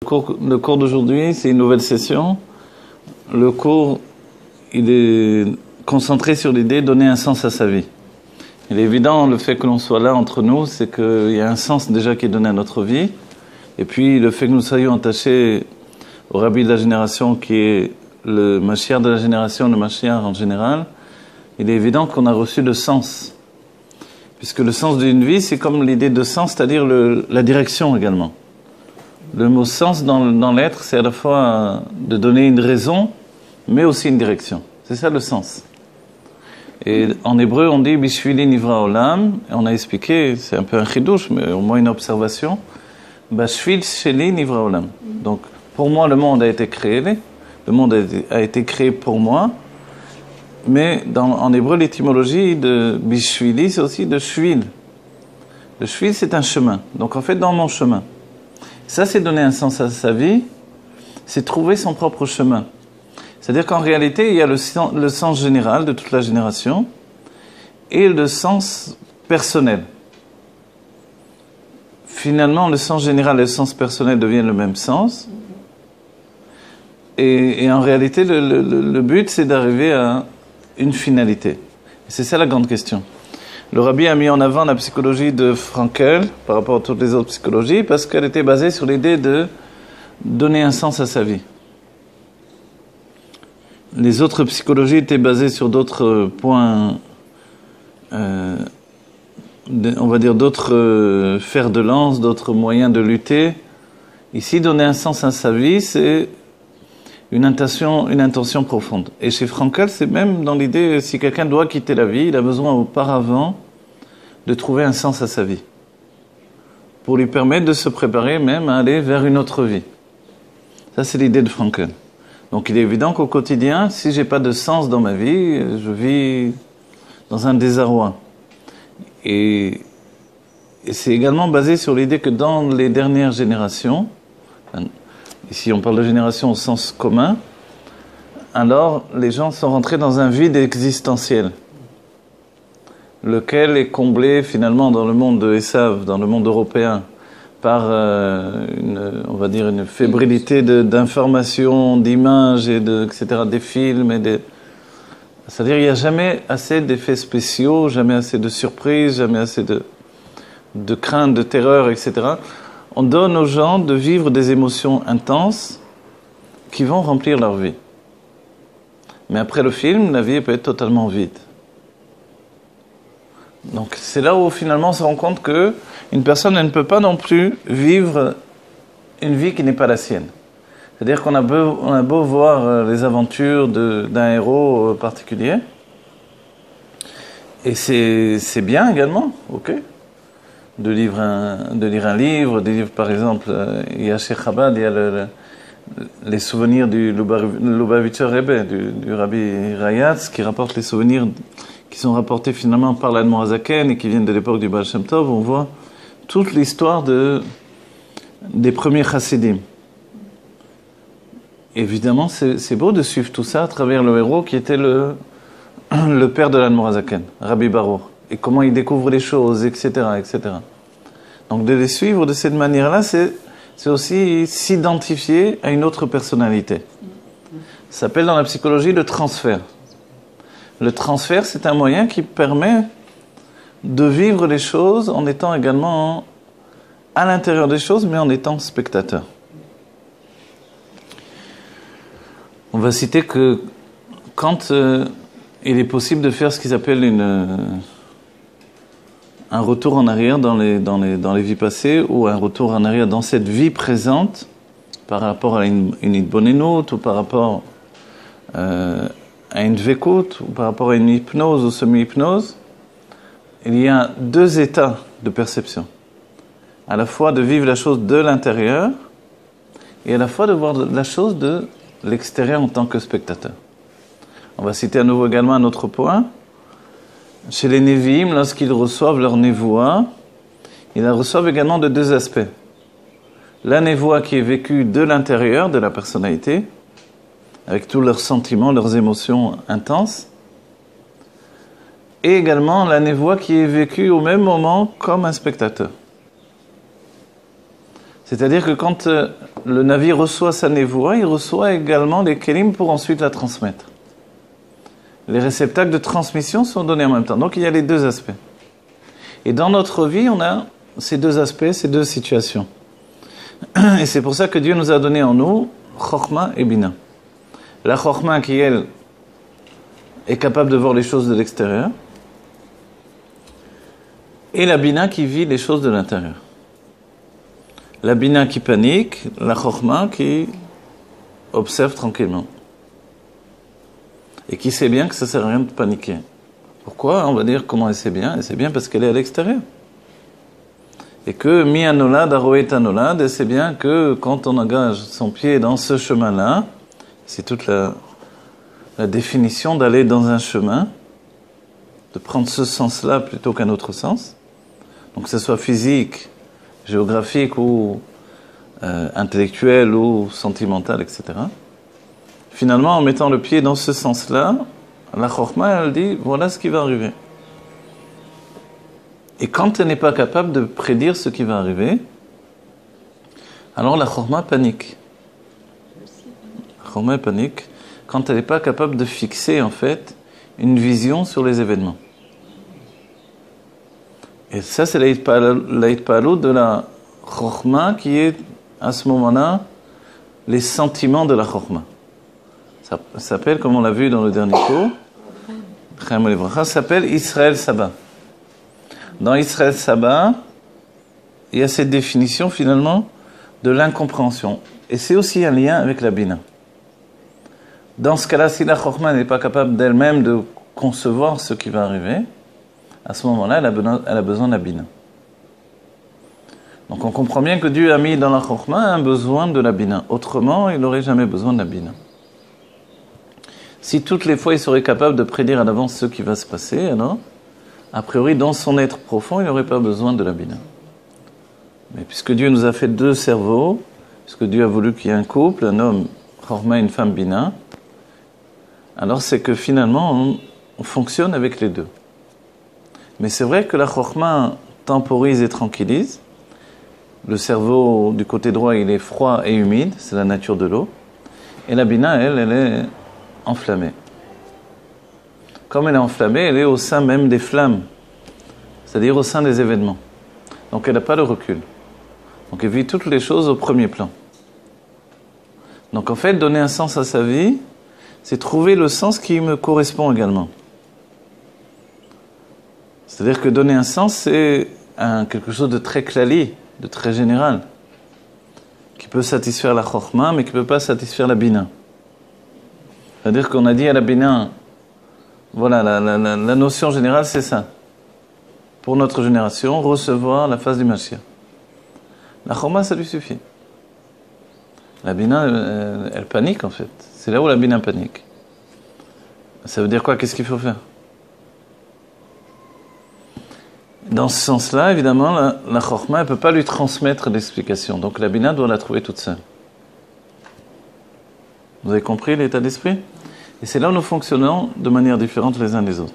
Le cours d'aujourd'hui, c'est une nouvelle session. Le cours, il est concentré sur l'idée de donner un sens à sa vie. Il est évident, le fait que l'on soit là entre nous, c'est qu'il y a un sens déjà qui est donné à notre vie. Et puis, le fait que nous soyons attachés au Rabbi de la génération, qui est le Mashiach de la génération, le Mashiach en général, il est évident qu'on a reçu le sens. Puisque le sens d'une vie, c'est comme l'idée de sens, c'est-à-dire la direction également. Le mot sens dans l'être, c'est à la fois de donner une raison, mais aussi une direction. C'est ça le sens. Et en hébreu, on dit Bishvili nivra olam. Et on a expliqué, c'est un peu un chidouche, mais au moins une observation. Bashvil sheli nivra olam. Donc, pour moi, le monde a été créé. Le monde a été créé pour moi. Mais en hébreu, l'étymologie de Bishvili, c'est aussi de shvil. Le shvil, c'est un chemin. Donc, en fait, dans mon chemin. Ça, c'est donner un sens à sa vie, c'est trouver son propre chemin. C'est-à-dire qu'en réalité, il y a le sens général de toute la génération et le sens personnel. Finalement, le sens général et le sens personnel deviennent le même sens. Et en réalité, le but, c'est d'arriver à une finalité. Et c'est ça la grande question. Le Rabbi a mis en avant la psychologie de Frankel par rapport à toutes les autres psychologies parce qu'elle était basée sur l'idée de donner un sens à sa vie. Les autres psychologies étaient basées sur d'autres points, on va dire d'autres fers de lance, d'autres moyens de lutter. Ici, donner un sens à sa vie, c'est une intention profonde. Et chez Frankel, c'est même dans l'idée, si quelqu'un doit quitter la vie, il a besoin auparavant de trouver un sens à sa vie. Pour lui permettre de se préparer même à aller vers une autre vie. Ça, c'est l'idée de Frankel. Donc, il est évident qu'au quotidien, si j'ai pas de sens dans ma vie, je vis dans un désarroi. Et c'est également basé sur l'idée que dans les dernières générations, ici, on parle de génération au sens commun. Alors, les gens sont rentrés dans un vide existentiel, lequel est comblé finalement dans le monde de Esav, dans le monde européen, par on va dire une fébrilité d'informations, d'images, etc., des films. C'est-à-dire qu'il n'y a jamais assez d'effets spéciaux, jamais assez de surprises, jamais assez de crainte, de terreur, etc. On donne aux gens de vivre des émotions intenses qui vont remplir leur vie. Mais après le film, la vie peut être totalement vide. Donc c'est là où finalement on se rend compte qu'une personne elle ne peut pas non plus vivre une vie qui n'est pas la sienne. C'est-à-dire qu'on a beau voir les aventures d'un héros particulier, et c'est bien également, ok, de lire un livre, des livres par exemple, il y a chez Chabad, il y a les souvenirs du Lubavitcher Rebbe, du Rabbi Rayatz, qui rapporte les souvenirs qui sont rapportés finalement par l'Admor HaZaken et qui viennent de l'époque du Baal Shem Tov. On voit toute l'histoire des premiers chassidim. Évidemment, c'est beau de suivre tout ça à travers le héros qui était le père de l'Admor HaZaken, Rabbi Baruch, et comment il découvre les choses, etc., etc. Donc de les suivre de cette manière-là, c'est aussi s'identifier à une autre personnalité. Ça s'appelle dans la psychologie le transfert. Le transfert, c'est un moyen qui permet de vivre les choses en étant également à l'intérieur des choses, mais en étant spectateur. On va citer que quand il est possible de faire ce qu'ils appellent un retour en arrière dans les vies passées, ou un retour en arrière dans cette vie présente, par rapport à une hitbonenut, ou par rapport à une dvekut, ou par rapport à une hypnose ou semi-hypnose, il y a deux états de perception. À la fois de vivre la chose de l'intérieur, et à la fois de voir la chose de l'extérieur en tant que spectateur. On va citer à nouveau également un autre point. Chez les Nevi'im, lorsqu'ils reçoivent leur névoie, ils la reçoivent également de deux aspects. La névoie qui est vécue de l'intérieur de la personnalité, avec tous leurs sentiments, leurs émotions intenses, et également la névoie qui est vécue au même moment comme un spectateur. C'est-à-dire que quand le navire reçoit sa névoie, il reçoit également les kélim pour ensuite la transmettre. Les réceptacles de transmission sont donnés en même temps. Donc il y a les deux aspects. Et dans notre vie, on a ces deux aspects, ces deux situations. Et c'est pour ça que Dieu nous a donné en nous Chokhmah et Bina. La Chokhmah qui, elle, est capable de voir les choses de l'extérieur. Et la Bina qui vit les choses de l'intérieur. La Bina qui panique, la Chokhmah qui observe tranquillement. Et qui sait bien que ça ne sert à rien de paniquer. Pourquoi? On va dire comment elle sait bien. Elle sait bien parce qu'elle est à l'extérieur. Et que mi anolad aroet anolad, elle sait bien que quand on engage son pied dans ce chemin-là, c'est toute la définition d'aller dans un chemin, de prendre ce sens-là plutôt qu'un autre sens. Donc que ce soit physique, géographique ou intellectuel ou sentimental, etc. Finalement, en mettant le pied dans ce sens-là, la Chokhmah, elle dit, voilà ce qui va arriver. Et quand elle n'est pas capable de prédire ce qui va arriver, alors la Chokhmah panique. La Chokhmah panique quand elle n'est pas capable de fixer, en fait, une vision sur les événements. Et ça, c'est l'Aïtpalou de la Chokhmah qui est, à ce moment-là, les sentiments de la Chokhmah. Ça s'appelle, comme on l'a vu dans le dernier cours, ça s'appelle Israël Saba. Dans Israël Saba, il y a cette définition finalement de l'incompréhension. Et c'est aussi un lien avec la Bina. Dans ce cas-là, si la Chokhmah n'est pas capable d'elle-même de concevoir ce qui va arriver, à ce moment-là, elle a besoin de la Bina. Donc on comprend bien que Dieu a mis dans la Chokhmah un besoin de la Bina. Autrement, il n'aurait jamais besoin de la Bina. Si toutes les fois il serait capable de prédire à l'avance ce qui va se passer, alors, a priori, dans son être profond, il n'aurait pas besoin de la Bina. Mais puisque Dieu nous a fait deux cerveaux, puisque Dieu a voulu qu'il y ait un couple, un homme Chokhmah et une femme Bina, alors c'est que finalement, on fonctionne avec les deux. Mais c'est vrai que la Chokhmah temporise et tranquillise. Le cerveau du côté droit, il est froid et humide, c'est la nature de l'eau. Et la Bina, elle est enflammée. Comme elle est enflammée, elle est au sein même des flammes, c'est-à-dire au sein des événements. Donc elle n'a pas de recul. Donc elle vit toutes les choses au premier plan. Donc en fait, donner un sens à sa vie, c'est trouver le sens qui me correspond également. C'est-à-dire que donner un sens, c'est quelque chose de très klali, de très général, qui peut satisfaire la Chokhmah, mais qui ne peut pas satisfaire la Bina. C'est-à-dire qu'on a dit à la Bina, voilà, la notion générale, c'est ça. Pour notre génération, recevoir la face du Mashiach. La Chokhmah, ça lui suffit. La Bina, elle panique en fait. C'est là où la Bina panique. Ça veut dire quoi? Qu'est-ce qu'il faut faire? Dans ce sens-là, évidemment, la Chokhmah ne peut pas lui transmettre l'explication. Donc la Bina doit la trouver toute seule. Vous avez compris l'état d'esprit? Et c'est là où nous fonctionnons de manière différente les uns des autres.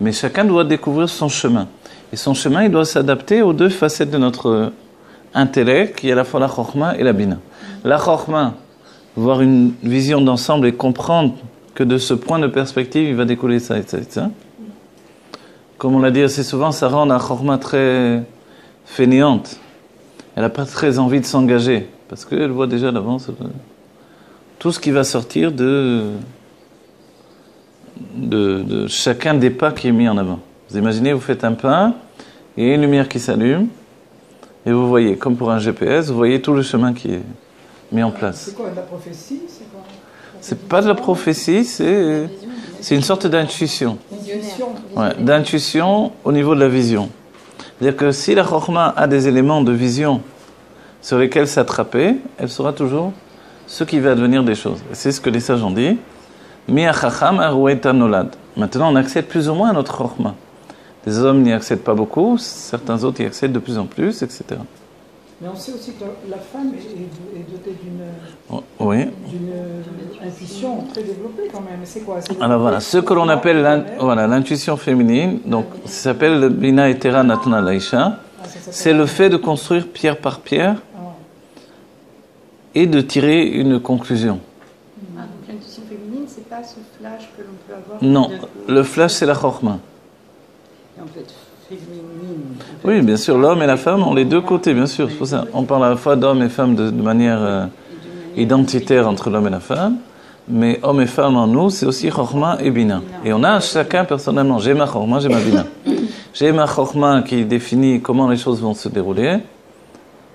Mais chacun doit découvrir son chemin. Et son chemin, il doit s'adapter aux deux facettes de notre intellect, qui est à la fois la Chokhmah et la Bina. La Chokhmah, voir une vision d'ensemble et comprendre que de ce point de perspective, il va découler ça et ça et ça. Comme on l'a dit assez souvent, ça rend la Chokhmah très fainéante. Elle n'a pas très envie de s'engager, parce qu'elle voit déjà d'avance tout ce qui va sortir de chacun des pas qui est mis en avant. Vous imaginez, vous faites un pas, et il y a une lumière qui s'allume, et vous voyez, comme pour un GPS, vous voyez tout le chemin qui est mis en place. C'est quoi, de la prophétie? C'est pas de la prophétie, c'est une sorte d'intuition. Ouais, d'intuition au niveau de la vision. C'est-à-dire que si la Chokhmah a des éléments de vision sur lesquels s'attraper, elle saura toujours ce qui va advenir des choses. Et c'est ce que les sages ont dit. Mi achacham arouet anolad. Maintenant, on accède plus ou moins à notre Chokhmah. Les hommes n'y accèdent pas beaucoup, certains autres y accèdent de plus en plus, etc. Mais on sait aussi que la femme est dotée d'une intuition très développée quand même. C'est quoi? Alors voilà, ce que l'on appelle l'intuition féminine, donc ça s'appelle le Bina Etera Natna Laïcha, c'est le fait de construire pierre par pierre et de tirer une conclusion. Ah, donc l'intuition féminine, c'est pas ce flash que l'on peut avoir. Non, le flash c'est la chokhma. Et en fait, féminine. Oui, bien sûr, l'homme et la femme ont les deux côtés, bien sûr. C'est pour ça on parle à la fois d'homme et femme de manière identitaire entre l'homme et la femme. Mais homme et femme en nous, c'est aussi chokhma et bina. Et on a chacun personnellement, j'ai ma chokhma, j'ai ma bina. J'ai ma chokhma qui définit comment les choses vont se dérouler.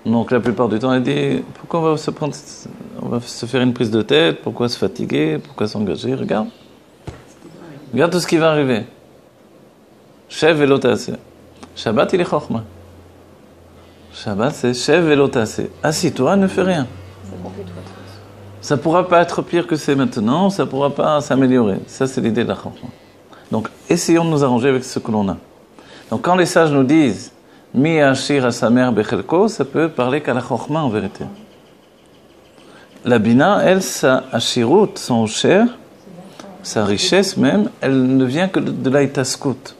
Donc la plupart du temps, elle dit, pourquoi on va se faire une prise de tête, pourquoi se fatiguer, pourquoi s'engager, regarde. Regarde tout ce qui va arriver. Shev velo ta'aseh. Shabbat, il est chokhma. Shabbat, c'est Shev velo ta'aseh. Assis-toi, ne fais rien. Ça ne pourra pas être pire que c'est maintenant, ça ne pourra pas s'améliorer. Ça, c'est l'idée de la chokhma. Donc, essayons de nous arranger avec ce que l'on a. Donc, quand les sages nous disent « Mi ashir asamer bechelko », ça peut parler qu'à la chokhma en vérité. La bina, elle, sa ashirut, son cher, sa richesse même, elle ne vient que de la itaskut.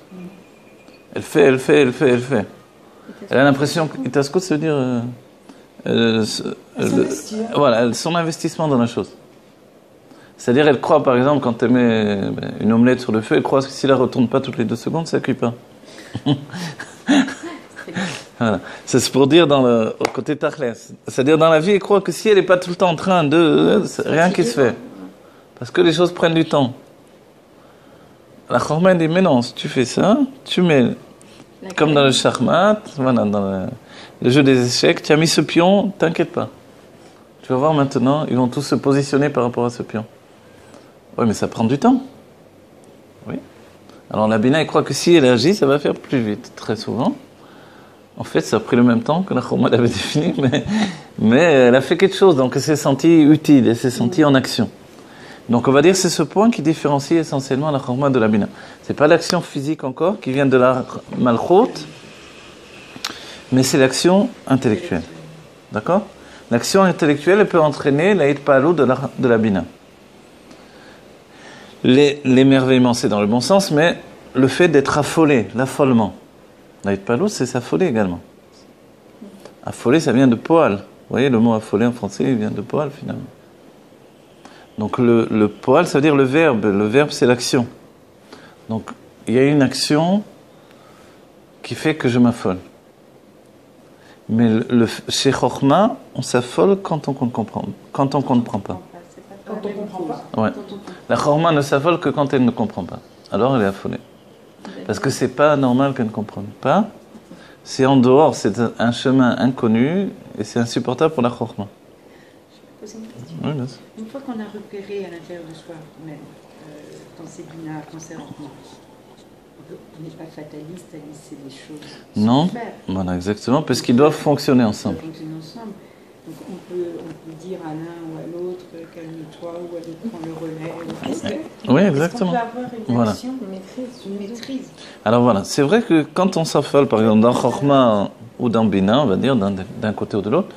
Elle fait. Elle a l'impression que itaskut, ça veut dire... voilà, son investissement dans la chose. C'est-à-dire, elle croit, par exemple, quand elle met une omelette sur le feu, elle croit que si elle ne retourne pas toutes les 2 secondes, ça ne cuit pas. Voilà. C'est pour dire au côté tachles. C'est-à-dire, dans la vie, elle croit que si elle n'est pas tout le temps en train de... rien qui se fait. Parce que les choses prennent du temps. La chokhma dit, mais non, si tu fais ça, tu mets, comme dans le shachmat, voilà, dans le jeu des échecs, tu as mis ce pion, t'inquiète pas. Tu vas voir maintenant, ils vont tous se positionner par rapport à ce pion. Oui, mais ça prend du temps. Oui. Alors la bina, elle croit que si elle agit, ça va faire plus vite, très souvent. En fait, ça a pris le même temps que la chokhma l'avait défini, mais elle a fait quelque chose, donc elle s'est sentie utile, elle s'est sentie en action. Donc on va dire que c'est ce point qui différencie essentiellement la chokhma de la bina. C'est pas l'action physique encore, qui vient de la malchut, mais c'est l'action intellectuelle. D'accord ? L'action intellectuelle, elle peut entraîner la hitpa'alut de la bina. L'émerveillement, c'est dans le bon sens, mais le fait d'être affolé, l'affolement. La hitpa'alut, c'est s'affoler également. Affoler, ça vient de poil. Vous voyez, le mot affolé en français, il vient de poil finalement. Donc le poal, ça veut dire le verbe. Le verbe, c'est l'action. Donc il y a une action qui fait que je m'affole. Mais chez chokhma, on s'affole quand on ne comprend pas. Quand on comprend pas. Ouais. La chokhma ne s'affole que quand elle ne comprend pas. Alors elle est affolée. Parce que c'est pas normal qu'elle ne comprenne pas. C'est en dehors, c'est un chemin inconnu et c'est insupportable pour la chokhma. Poser une question. Oui, une fois qu'on a repéré à l'intérieur de soi, même quand c'est bina, quand c'est rempli, on n'est pas fataliste à laisser les choses non, se faire. Voilà, exactement, parce qu'ils doivent fonctionner ensemble. Ils doivent fonctionner ensemble. Donc on peut dire à l'un ou à l'autre, calme-toi, ou à l'autre prend le relais. Oui, exactement. Est-ce qu'on peut avoir une voilà. action, une maîtrise. Alors voilà, c'est vrai que quand on s'affole, par exemple, dans chokhma ou dans bina, on va dire, d'un côté ou de l'autre,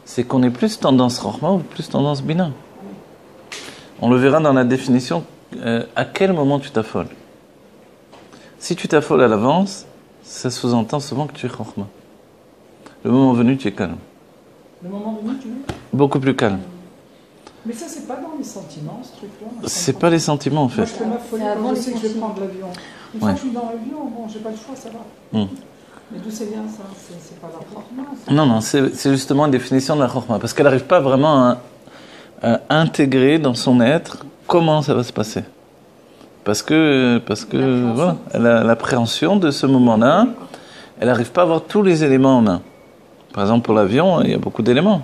c'est qu'on est plus tendance chokhma ou plus tendance bina. On le verra dans la définition, à quel moment tu t'affoles. Si tu t'affoles à l'avance, ça sous-entend souvent que tu es chokhma. Le moment venu, tu es calme. Le moment venu, tu veux ? Beaucoup plus calme. Mais ça, c'est pas dans les sentiments, ce truc-là. C'est pas les sentiments, en fait. Moi, je peux m'affoler quand je sais que je vais prendre l'avion. Une fois que je suis dans l'avion, bon, j'ai pas le choix, ça va. Mais d'où c'est bien ça ? C'est pas la chokhma. Non, c'est justement une définition de la chokhma. Parce qu'elle n'arrive pas vraiment à intégrer dans son être comment ça va se passer. Parce que voilà, elle a l'appréhension de ce moment-là. Elle n'arrive pas à avoir tous les éléments en main. Par exemple, pour l'avion, il y a beaucoup d'éléments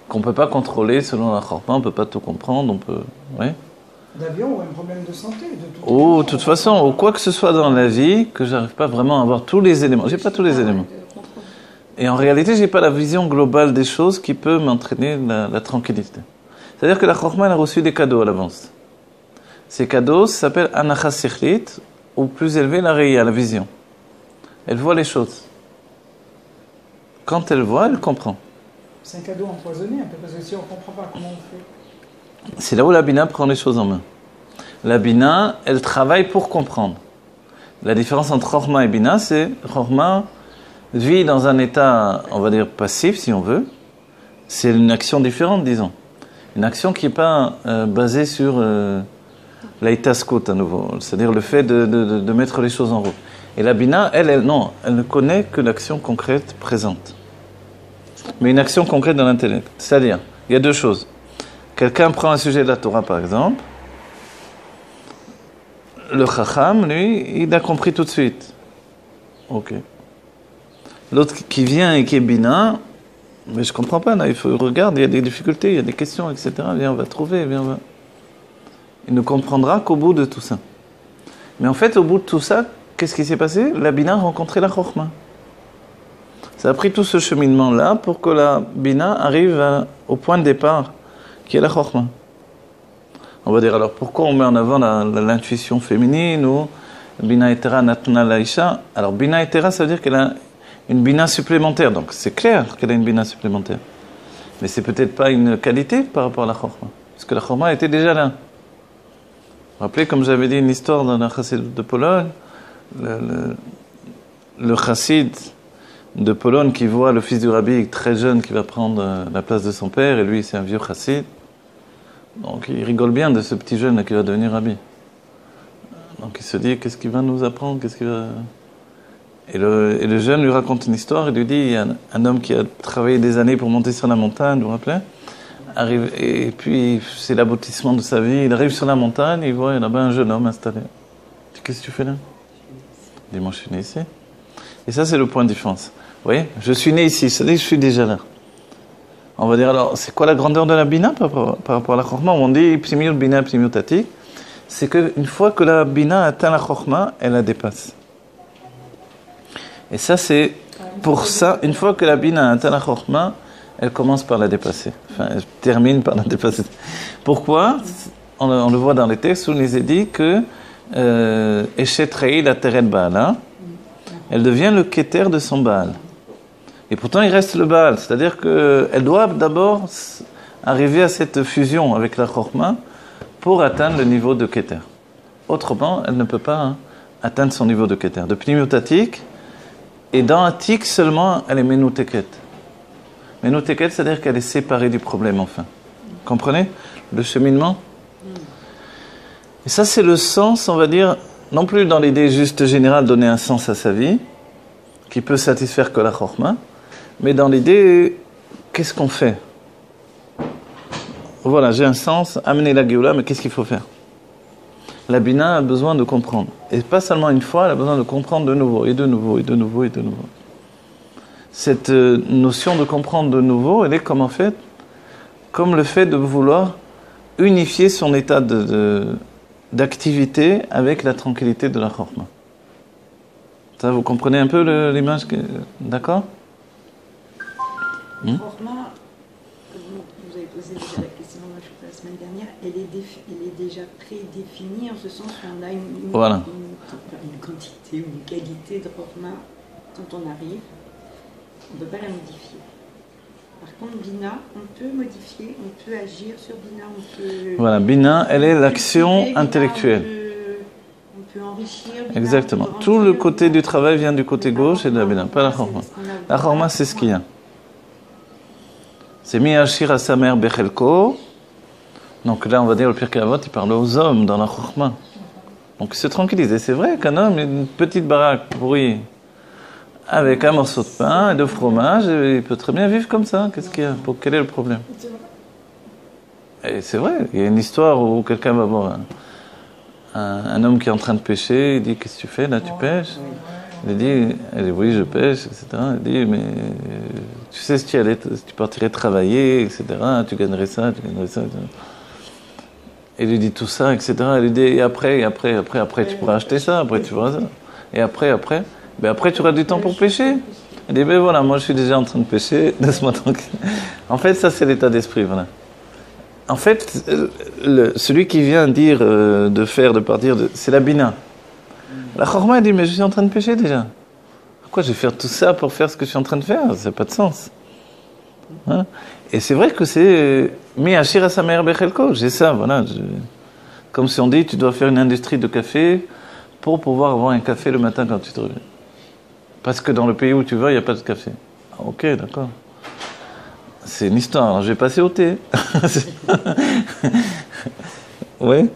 qu'on ne peut pas contrôler selon la chokhma. On ne peut pas tout comprendre. On peut, oui. D'avion ou un problème de santé. De toute façon, ou quoi que ce soit dans la vie, que j'arrive pas vraiment à avoir tous les éléments. J'ai pas tous les éléments. Et en réalité, j'ai pas la vision globale des choses qui peut m'entraîner la tranquillité. C'est-à-dire que la chokhma, elle a reçu des cadeaux à l'avance. Ces cadeaux s'appellent anacha sikhlit, ou plus élevé, la reya, la vision. Elle voit les choses. Quand elle voit, elle comprend. C'est un cadeau empoisonné un peu, parce que si on ne comprend pas comment on fait. C'est là où la bina prend les choses en main. La bina, elle travaille pour comprendre. La différence entre chokhma et bina, c'est chokhma vit dans un état, on va dire, passif, si on veut. c'est une action différente, disons. Une action qui n'est pas basée sur l'aïtaskot à nouveau, c'est-à-dire le fait de mettre les choses en route. Et la bina, elle ne connaît que l'action concrète présente. Mais une action concrète dans l'intellect. C'est-à-dire, il y a deux choses. Quelqu'un prend un sujet de la Torah, par exemple. Le chacham, lui, il a compris tout de suite. Ok. L'autre qui vient et qui est bina, mais je comprends pas, là, il faut regarder, il y a des difficultés, il y a des questions, etc. Viens, on va trouver, viens, on va... Il ne comprendra qu'au bout de tout ça. Mais en fait, au bout de tout ça, qu'est-ce qui s'est passé? La bina a rencontré la chokhma. Ça a pris tout ce cheminement-là pour que la bina arrive au point de départ, qui est la chokhma. On va dire alors, pourquoi on met en avant l'intuition féminine ou bina etera natna laïcha? Alors, bina etera, ça veut dire qu'elle a une bina supplémentaire. Donc, c'est clair qu'elle a une bina supplémentaire. Mais c'est peut-être pas une qualité par rapport à la chokhma. Parce que la chokhma était déjà là. Vous vous rappelez, comme j'avais dit une histoire dans la chassid de Pologne, le chassid de Pologne qui voit le fils du rabbi très jeune qui va prendre la place de son père, et lui c'est un vieux chassid. Donc il rigole bien de ce petit jeune là qui va devenir rabbi. Donc il se dit, qu'est-ce qu'il va nous apprendre, qu'est-ce qu'il va... Et le jeune lui raconte une histoire, et lui dit, il y a un homme qui a travaillé des années pour monter sur la montagne, vous vous rappelez? Arrive, et puis c'est l'aboutissement de sa vie, il arrive sur la montagne, il voit là-bas un jeune homme installé. Il dit, qu'est-ce que tu fais là? Il dit, moi je suis né ici. Et ça c'est le point de différence. Vous voyez, je suis né ici, c'est-à-dire que je suis déjà là. On va dire alors, c'est quoi la grandeur de la bina par rapport à la chokhma? On dit psimiut bina, psimiut atik. C'est qu'une fois que la bina atteint la chokhma, elle la dépasse. Et ça c'est, pour ça, une fois que la bina atteint la chokhma, elle commence par la dépasser. Enfin, elle termine par la dépasser. Pourquoi? On le voit dans les textes où il nous est dit que Eshet Rei la Teret Baala, elle devient le keter de son Baal. Et pourtant, il reste le Baal. C'est-à-dire qu'elle doit d'abord arriver à cette fusion avec la chokhma pour atteindre le niveau de keter. Autrement, elle ne peut pas atteindre son niveau de keter. De pnimiut atik, et dans atik seulement, elle est menuteket. Menuteket, c'est-à-dire qu'elle est séparée du problème, enfin. Comprenez le cheminement? Et ça, c'est le sens, on va dire, non plus dans l'idée juste générale de donner un sens à sa vie, qui peut satisfaire que la chokhma, mais dans l'idée, qu'est-ce qu'on fait? Voilà, j'ai un sens, amener la Géoula, mais qu'est-ce qu'il faut faire? La bina a besoin de comprendre. Et pas seulement une fois, elle a besoin de comprendre de nouveau, et de nouveau, et de nouveau, et de nouveau. Cette notion de comprendre de nouveau, elle est comme en fait, comme le fait de vouloir unifier son état d'activité avec la tranquillité de la chokhma. Ça, vous comprenez un peu l'image d'accord? La chokhma, vous avez posé déjà la question la semaine dernière, elle est déjà prédéfinie en ce sens où on a une quantité ou une qualité de chokhma dont on arrive. On ne peut pas la modifier. Par contre, Bina, on peut modifier, on peut agir sur Bina, on peut... Voilà, Bina, elle est l'action intellectuelle. On peut enrichir Bina. Exactement. Tout le côté du travail vient du côté gauche et de la Bina, pas la chokhma. La chokhma, c'est ce qu'il y a. C'est mi ashir à sa mère bechelko. Donc là, on va dire, le Pirkei Avot, il parle aux hommes dans la chokhma. Donc se tranquilliser. C'est vrai qu'un homme, une petite baraque pourrie, avec un morceau de pain et de fromage, il peut très bien vivre comme ça. Qu'est-ce qu'il y a? Quel est le problème? Et c'est vrai, il y a une histoire où quelqu'un va voir un homme qui est en train de pêcher, il dit, qu'est-ce que tu fais là, tu pêches? Elle dit, oui, je pêche, etc. Elle dit, mais tu sais, si tu partirais travailler, etc., tu gagnerais ça, etc. Et il lui dit tout ça, etc. Elle lui dit, et après, tu pourras acheter ça, après tu pourras ça. Et après, ben après tu auras du temps pour pêcher. Elle dit, ben voilà, moi je suis déjà en train de pêcher, laisse-moi tranquille. En fait, ça c'est l'état d'esprit, voilà. En fait, celui qui vient dire de partir, c'est la bina. La chokhma, elle dit, mais je suis en train de pêcher déjà. Pourquoi je vais faire tout ça pour faire ce que je suis en train de faire? Ça n'a pas de sens. Hein? Et c'est vrai que c'est mi ashir à sa mère bechelko, j'ai ça, voilà. Comme si on dit, tu dois faire une industrie de café pour pouvoir avoir un café le matin quand tu te réveilles. Parce que dans le pays où tu vas, il n'y a pas de café. Ah, ok, d'accord. c'est une histoire. Alors, je vais passer au thé. Oui.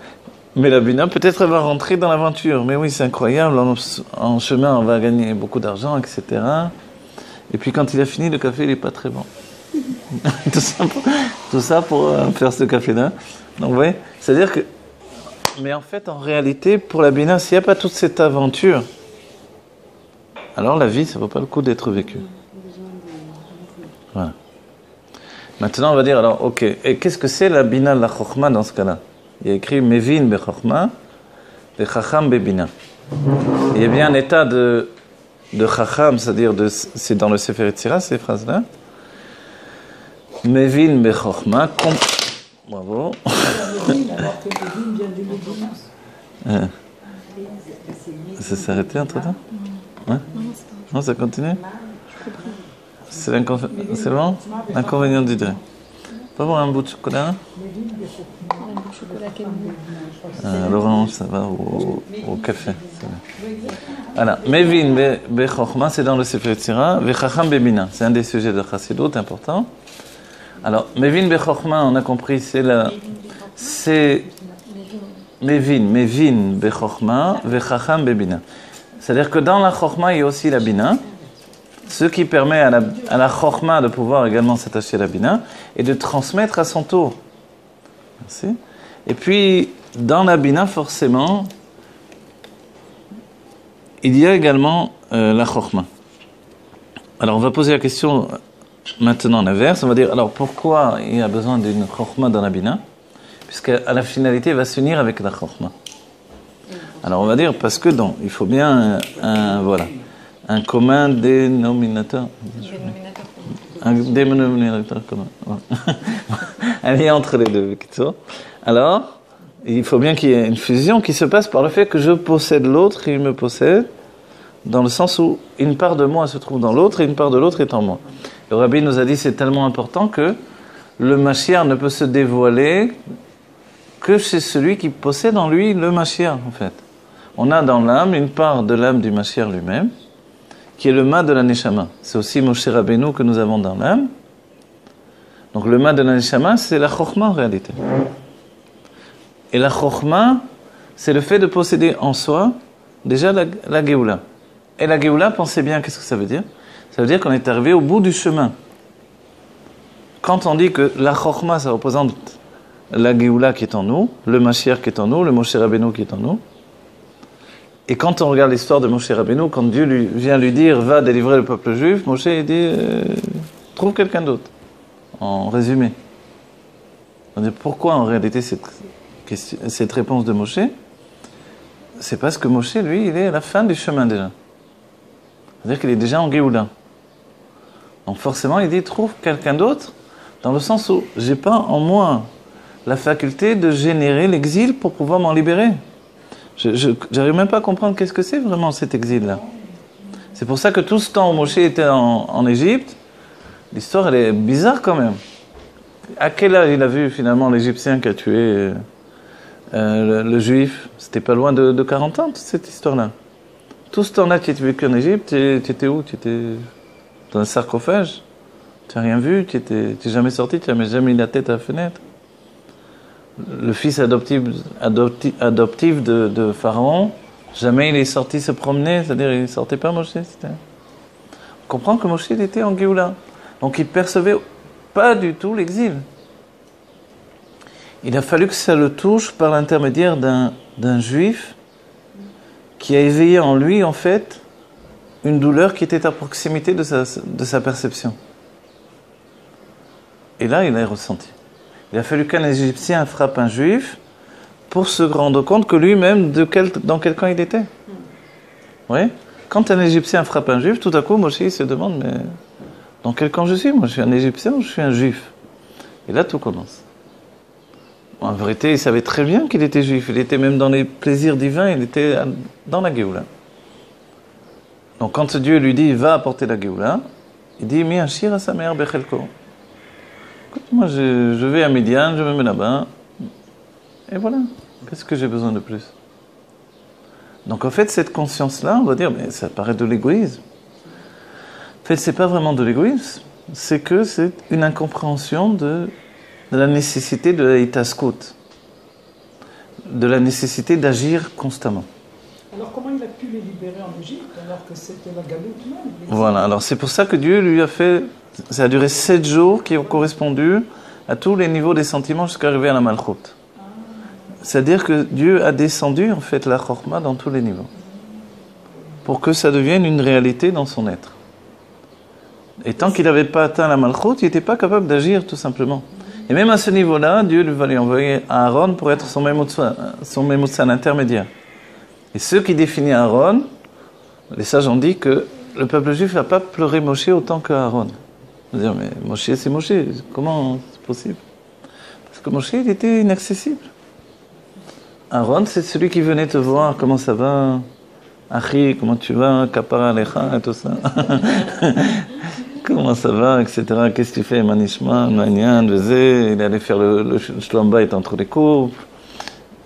Mais la Bina, peut-être elle va rentrer dans l'aventure. Mais oui, c'est incroyable. En chemin, on va gagner beaucoup d'argent, etc. Et puis quand il a fini, le café, il n'est pas très bon. tout ça pour faire ce café-là. Donc, vous voyez, c'est-à-dire que... Mais en fait, en réalité, pour la Bina, s'il n'y a pas toute cette aventure, alors la vie, ça ne vaut pas le coup d'être vécue. Voilà. Maintenant, on va dire, alors, ok, et qu'est-ce que c'est la Bina, la Chokhma dans ce cas-là? Il y a écrit Mevin be Chokhma, be Chacham be Bina. Il y a bien un état de Chacham, c'est-à-dire c'est dans le Sefer Yetzirah, ces phrases-là. Mevin be Chokhma, bravo. Ça s'est arrêté entre-temps? Ouais? Non, ça continue? C'est bon? L'inconvénient du deuil. Pas voir un bout de chocolat? L'orange, ça va au café. Alors, Mevin be Chokhma, c'est dans le Sefer Yetzirah, ve Chacham be Bina. C'est un des sujets de Chassidut important. Alors, Mevin be Chokhma, on a compris, c'est Mevin be Chokhma, ve Chacham be Bina. C'est-à-dire que dans la Chokhma, il y a aussi la Bina, ce qui permet à la Chokhma de pouvoir également s'attacher à la Bina et de transmettre à son tour. Merci. Et puis, dans la Bina, forcément, il y a également la Chokhma. Alors, on va poser la question maintenant l'inverse. On va dire, alors pourquoi il y a besoin d'une Chokhma dans la Bina? Puisqu'à la finalité, elle va s'unir avec la Chokhma. Alors, on va dire, parce que donc, il faut bien un commun dénominateur. Un dénominateur commun. Un lien entre les deux. Alors, il faut bien qu'il y ait une fusion qui se passe par le fait que je possède l'autre et il me possède, dans le sens où une part de moi se trouve dans l'autre et une part de l'autre est en moi. Le Rabbi nous a dit que c'est tellement important que le Mashiach ne peut se dévoiler que chez celui qui possède en lui le Mashiach, en fait. On a dans l'âme une part de l'âme du Mashiach lui-même, qui est le ma de la Neshama. C'est aussi Moshe Rabbeinu que nous avons dans l'âme. Donc le ma de la Neshama, c'est la Chokhma en réalité. Et la Chokhma, c'est le fait de posséder en soi déjà la Géoula. Et la Géoula, pensez bien, qu'est-ce que ça veut dire? Ça veut dire qu'on est arrivé au bout du chemin. Quand on dit que la Chokhma, ça représente la Géoula qui est en nous, le Mashiach qui est en nous, le Moshe Rabbeinu qui est en nous. Et quand on regarde l'histoire de Moshe Rabbeinu, quand Dieu vient lui dire « Va délivrer le peuple juif », Moshe dit « Trouve quelqu'un d'autre ». En résumé. On dit pourquoi en réalité cette réponse de Moshe? C'est parce que Moshe, lui, il est à la fin du chemin déjà. C'est-à-dire qu'il est déjà en Géoula. Donc forcément, il dit « Trouve quelqu'un d'autre », dans le sens où j'ai pas en moi la faculté de générer l'exil pour pouvoir m'en libérer. Je n'arrive même pas à comprendre qu'est-ce que c'est vraiment cet exil-là. C'est pour ça que tout ce temps où Moshe était en Égypte, l'histoire elle est bizarre quand même. À quel âge il a vu finalement l'Égyptien qui a tué le Juif? C'était pas loin de 40 ans, toute cette histoire-là. Tout ce temps-là, tu étais vécu en Égypte, tu étais où? Tu étais dans un sarcophage? Tu n'as rien vu? Tu n'es jamais sorti? Tu n'as jamais mis la tête à la fenêtre? Le fils adoptif de Pharaon, jamais il est sorti se promener, c'est-à-dire il ne sortait pas Moshe. On comprend que Moshe il était en Géoula. Donc il ne percevait pas du tout l'exil. Il a fallu que ça le touche par l'intermédiaire d'un juif qui a éveillé en lui, en fait, une douleur qui était à proximité de sa perception. Et là, il l'a ressenti. Il a fallu qu'un Égyptien frappe un Juif pour se rendre compte que lui-même, dans quel camp il était. Oui. Quand un Égyptien frappe un Juif, tout à coup, Moshe se demande, mais dans quel camp je suis? Moi, je suis un Égyptien ou je suis un Juif? Et là, tout commence. En vérité, il savait très bien qu'il était Juif. Il était même dans les plaisirs divins, il était dans la Géoula. Donc, quand Dieu lui dit, va apporter la Géoula, il dit, mi ashir sa mère bechelko. Écoute, moi, je vais à Midian, je me mets là-bas, et voilà. Qu'est-ce que j'ai besoin de plus? Donc, en fait, cette conscience-là, on va dire, mais ça paraît de l'égoïsme. En fait, c'est pas vraiment de l'égoïsme, c'est que c'est une incompréhension de la nécessité de la itaskut, de la nécessité d'agir constamment. Alors comment il a pu les libérer en Égypte alors que c'était la galoute même? Voilà, alors c'est pour ça que Dieu lui a fait, ça a duré 7 jours qui ont correspondu à tous les niveaux des sentiments jusqu'à arriver à la malchoute. C'est-à-dire que Dieu a descendu en fait la chorma dans tous les niveaux pour que ça devienne une réalité dans son être. Et tant qu'il n'avait pas atteint la malchoute, il n'était pas capable d'agir tout simplement. Et même à ce niveau-là, Dieu va lui envoyer Aaron pour être son mémoussa, l'intermédiaire. Et ceux qui définissent Aaron, les sages ont dit que le peuple juif n'a pas pleuré Moshe autant qu'Aaron. On va dire, mais Moshe c'est Moshe, comment c'est possible? Parce que Moshe il était inaccessible. Aaron c'est celui qui venait te voir, comment ça va? Achi, comment tu vas? Kapara Alecha, et tout ça. Comment ça va, etc. Qu'est-ce que tu fais? Manishma, Manian, Vezé. Il allait faire le Shlom Bayit entre les couples.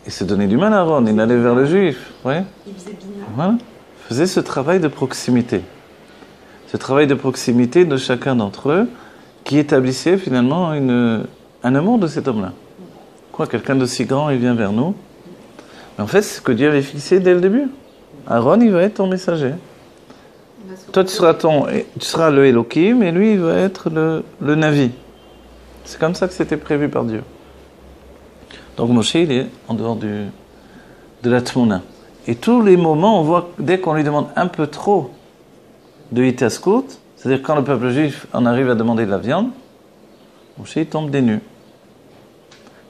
Il se donnait du mal à Aaron, il allait vers le juif. Ouais. Il faisait bien. Voilà. Il faisait ce travail de proximité. Ce travail de proximité de chacun d'entre eux qui établissait finalement un amour de cet homme-là. Quoi, quelqu'un d'aussi grand, il vient vers nous. Mais en fait, c'est ce que Dieu avait fixé dès le début. Aaron, il va être ton messager. Toi, tu seras le Elohim et lui, il va être le Navi. C'est comme ça que c'était prévu par Dieu. Donc Moshe, il est en dehors de la Tmouna. Et tous les moments, on voit, dès qu'on lui demande un peu trop de Hitaskut, c'est-à-dire quand le peuple juif en arrive à demander de la viande, Moshe, il tombe des nues.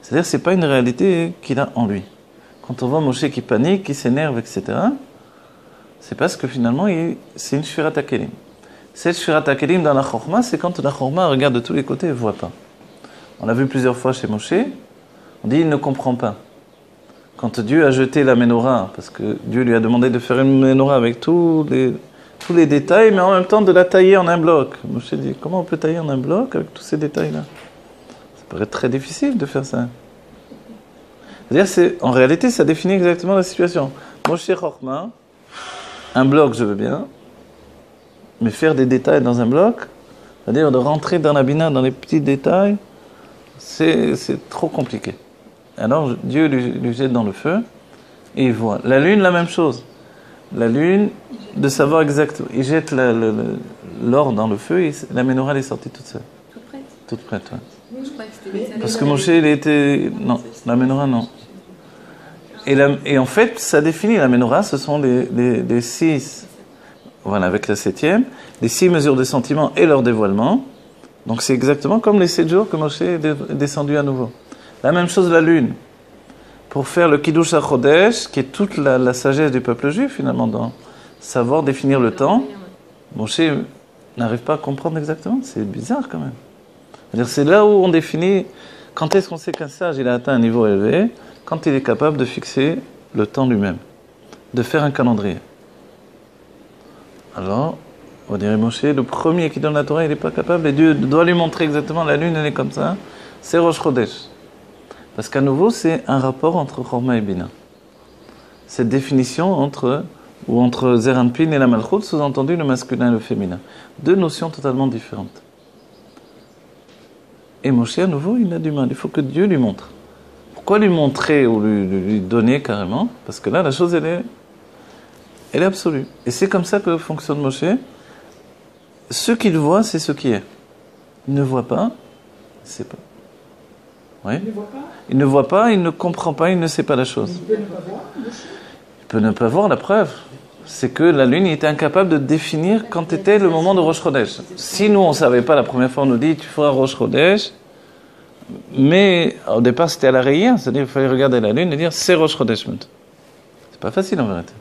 C'est-à-dire que ce n'est pas une réalité qu'il a en lui. Quand on voit Moshe qui panique, qui s'énerve, etc., c'est parce que finalement, c'est une Shfirat HaKelim. Cette Shfirat HaKelim dans la Chorma, c'est quand la Chorma regarde de tous les côtés et ne voit pas. On l'a vu plusieurs fois chez Moshe, on dit il ne comprend pas. Quand Dieu a jeté la menorah, parce que Dieu lui a demandé de faire une menorah avec tous les détails, mais en même temps de la tailler en un bloc. Moshe dit, comment on peut tailler en un bloc avec tous ces détails-là? Ça paraît très difficile de faire ça. C'est-à-dire, en réalité, ça définit exactement la situation. Moshe Chorma, un bloc, je veux bien, mais faire des détails dans un bloc, c'est-à-dire de rentrer dans la bina, dans les petits détails, c'est trop compliqué. Alors Dieu lui jette dans le feu et il voit. La lune, la même chose. La lune, de savoir exactement. Il jette l'or dans le feu et la menorah est sortie toute seule. Toute prête? Toute prête, ouais. Je crois que c'était... Parce que Moshe, il était... Non, la menorah, non. Et en fait, ça définit la menorah, ce sont les 6, voilà, avec la 7e, les 6 mesures de sentiment et leur dévoilement. Donc c'est exactement comme les 7 jours que Moshe est descendu à nouveau. La même chose la lune. Pour faire le Kiddush HaChodesh, qui est toute la sagesse du peuple juif finalement, dans savoir définir le temps, Moshe n'arrive pas à comprendre exactement. C'est bizarre quand même. C'est-à-dire, c'est là où on définit quand est-ce qu'on sait qu'un sage il a atteint un niveau élevé, quand il est capable de fixer le temps lui-même, de faire un calendrier. Alors, on va dire Moshe, le premier qui donne la Torah, il n'est pas capable, et Dieu doit lui montrer exactement, la lune elle est comme ça, c'est Rosh Chodesh. Parce qu'à nouveau, c'est un rapport entre Chorma et Bina. Cette définition entre Zeir Anpin et la Malchut, sous-entendu le masculin et le féminin. Deux notions totalement différentes. Et Moshe, à nouveau, il a du mal. Il faut que Dieu lui montre. Pourquoi lui montrer ou lui donner carrément? Parce que là, la chose, elle est absolue. Et c'est comme ça que fonctionne Moshe. Ce qu'il voit, c'est ce qui est. Il ne voit pas, il ne sait pas. Oui. Il ne voit pas, il ne comprend pas, il ne sait pas la chose. Il peut ne pas voir. Il peut ne pas voir, la preuve. C'est que la lune était incapable de définir quand était le moment de Rosh Chodesh. Si nous, on ne savait pas, la première fois, on nous dit, tu feras Rosh Chodesh, mais au départ, c'était à la rayère, c'est-à-dire qu'il fallait regarder la lune et dire, c'est Rosh Chodesh. C'est pas facile en vérité.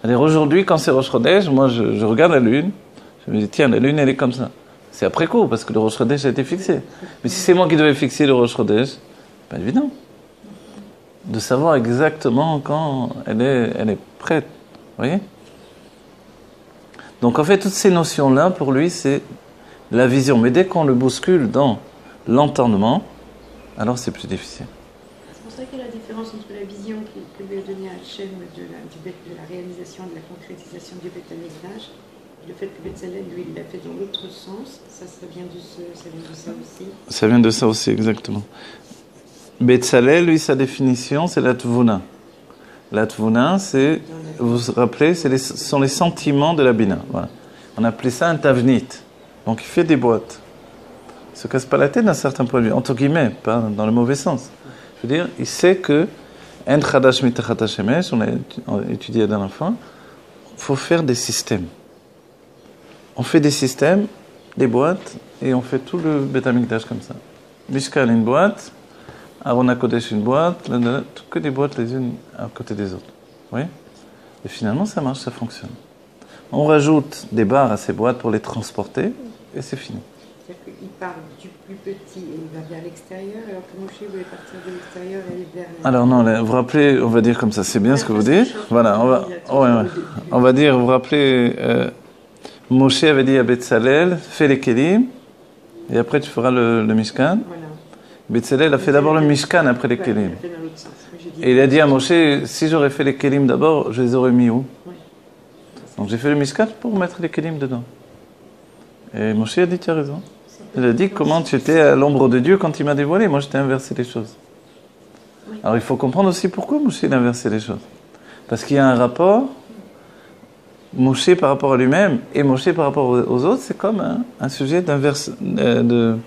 C'est-à-dire aujourd'hui, quand c'est Rosh Chodesh, moi, je regarde la lune, je me dis, tiens, la lune, elle est comme ça. C'est après coup, parce que le Rosh Chodesh a été fixé. Mais si c'est moi qui devais fixer le Rosh Chodesh, c'est pas évident. De savoir exactement quand elle est prête. Vous voyez? Donc en fait, toutes ces notions-là, pour lui, c'est la vision. Mais dès qu'on le bouscule dans l'entendement, alors c'est plus difficile. C'est pour ça qu'il y a la différence entre la vision que lui a donnée Hachem de la réalisation, de la concrétisation du Beth Amikdash, le fait que Betzalel, lui, il l'a fait dans l'autre sens, ça vient de ça aussi. Ça vient de ça aussi, exactement. Betzalel, lui, sa définition, c'est la tvuna. La tvuna, c'est, vous vous rappelez, ce sont les sentiments de la bina. Voilà. On appelait ça un tavnit. Donc il fait des boîtes. Il ne se casse pas la tête d'un certain point de vue, entre guillemets, pas dans le mauvais sens. Je veux dire, il sait que En Chadash Mitachat Hashemesh, on a étudié la dernière fois, il faut faire des systèmes. On fait des systèmes, des boîtes, et on fait tout le Beth Amikdash comme ça. Mishkan, une boîte, Aaron HaKodesh, une boîte, que des boîtes les unes à côté des autres. Oui. Et finalement, ça marche, ça fonctionne. On rajoute des barres à ces boîtes pour les transporter, et c'est fini. C'est-à-dire qu'il part du plus petit et il va vers l'extérieur, alors que Moshe voulait partir de l'extérieur et aller vers... Alors non, vous vous rappelez, on va dire comme ça, c'est bien ce que vous dites. Voilà, on va dire, vous vous rappelez, Moshe avait dit à Betzalel, fais les kelim, et après tu feras le Mishkan. Voilà. Betzalel a fait d'abord le Mishkan après les kelim. Et il a dit à Moshe, si j'aurais fait les kelim d'abord, je les aurais mis où? Donc j'ai fait le Mishkan pour mettre les kelim dedans. Et Moshe a dit, tu as raison. Il a dit comment tu étais à l'ombre de Dieu quand il m'a dévoilé. Moi, je t'ai inversé les choses. Alors, il faut comprendre aussi pourquoi Moshe a inversé les choses. Parce qu'il y a un rapport, Moshe par rapport à lui-même et Moshe par rapport aux autres, c'est comme un sujet de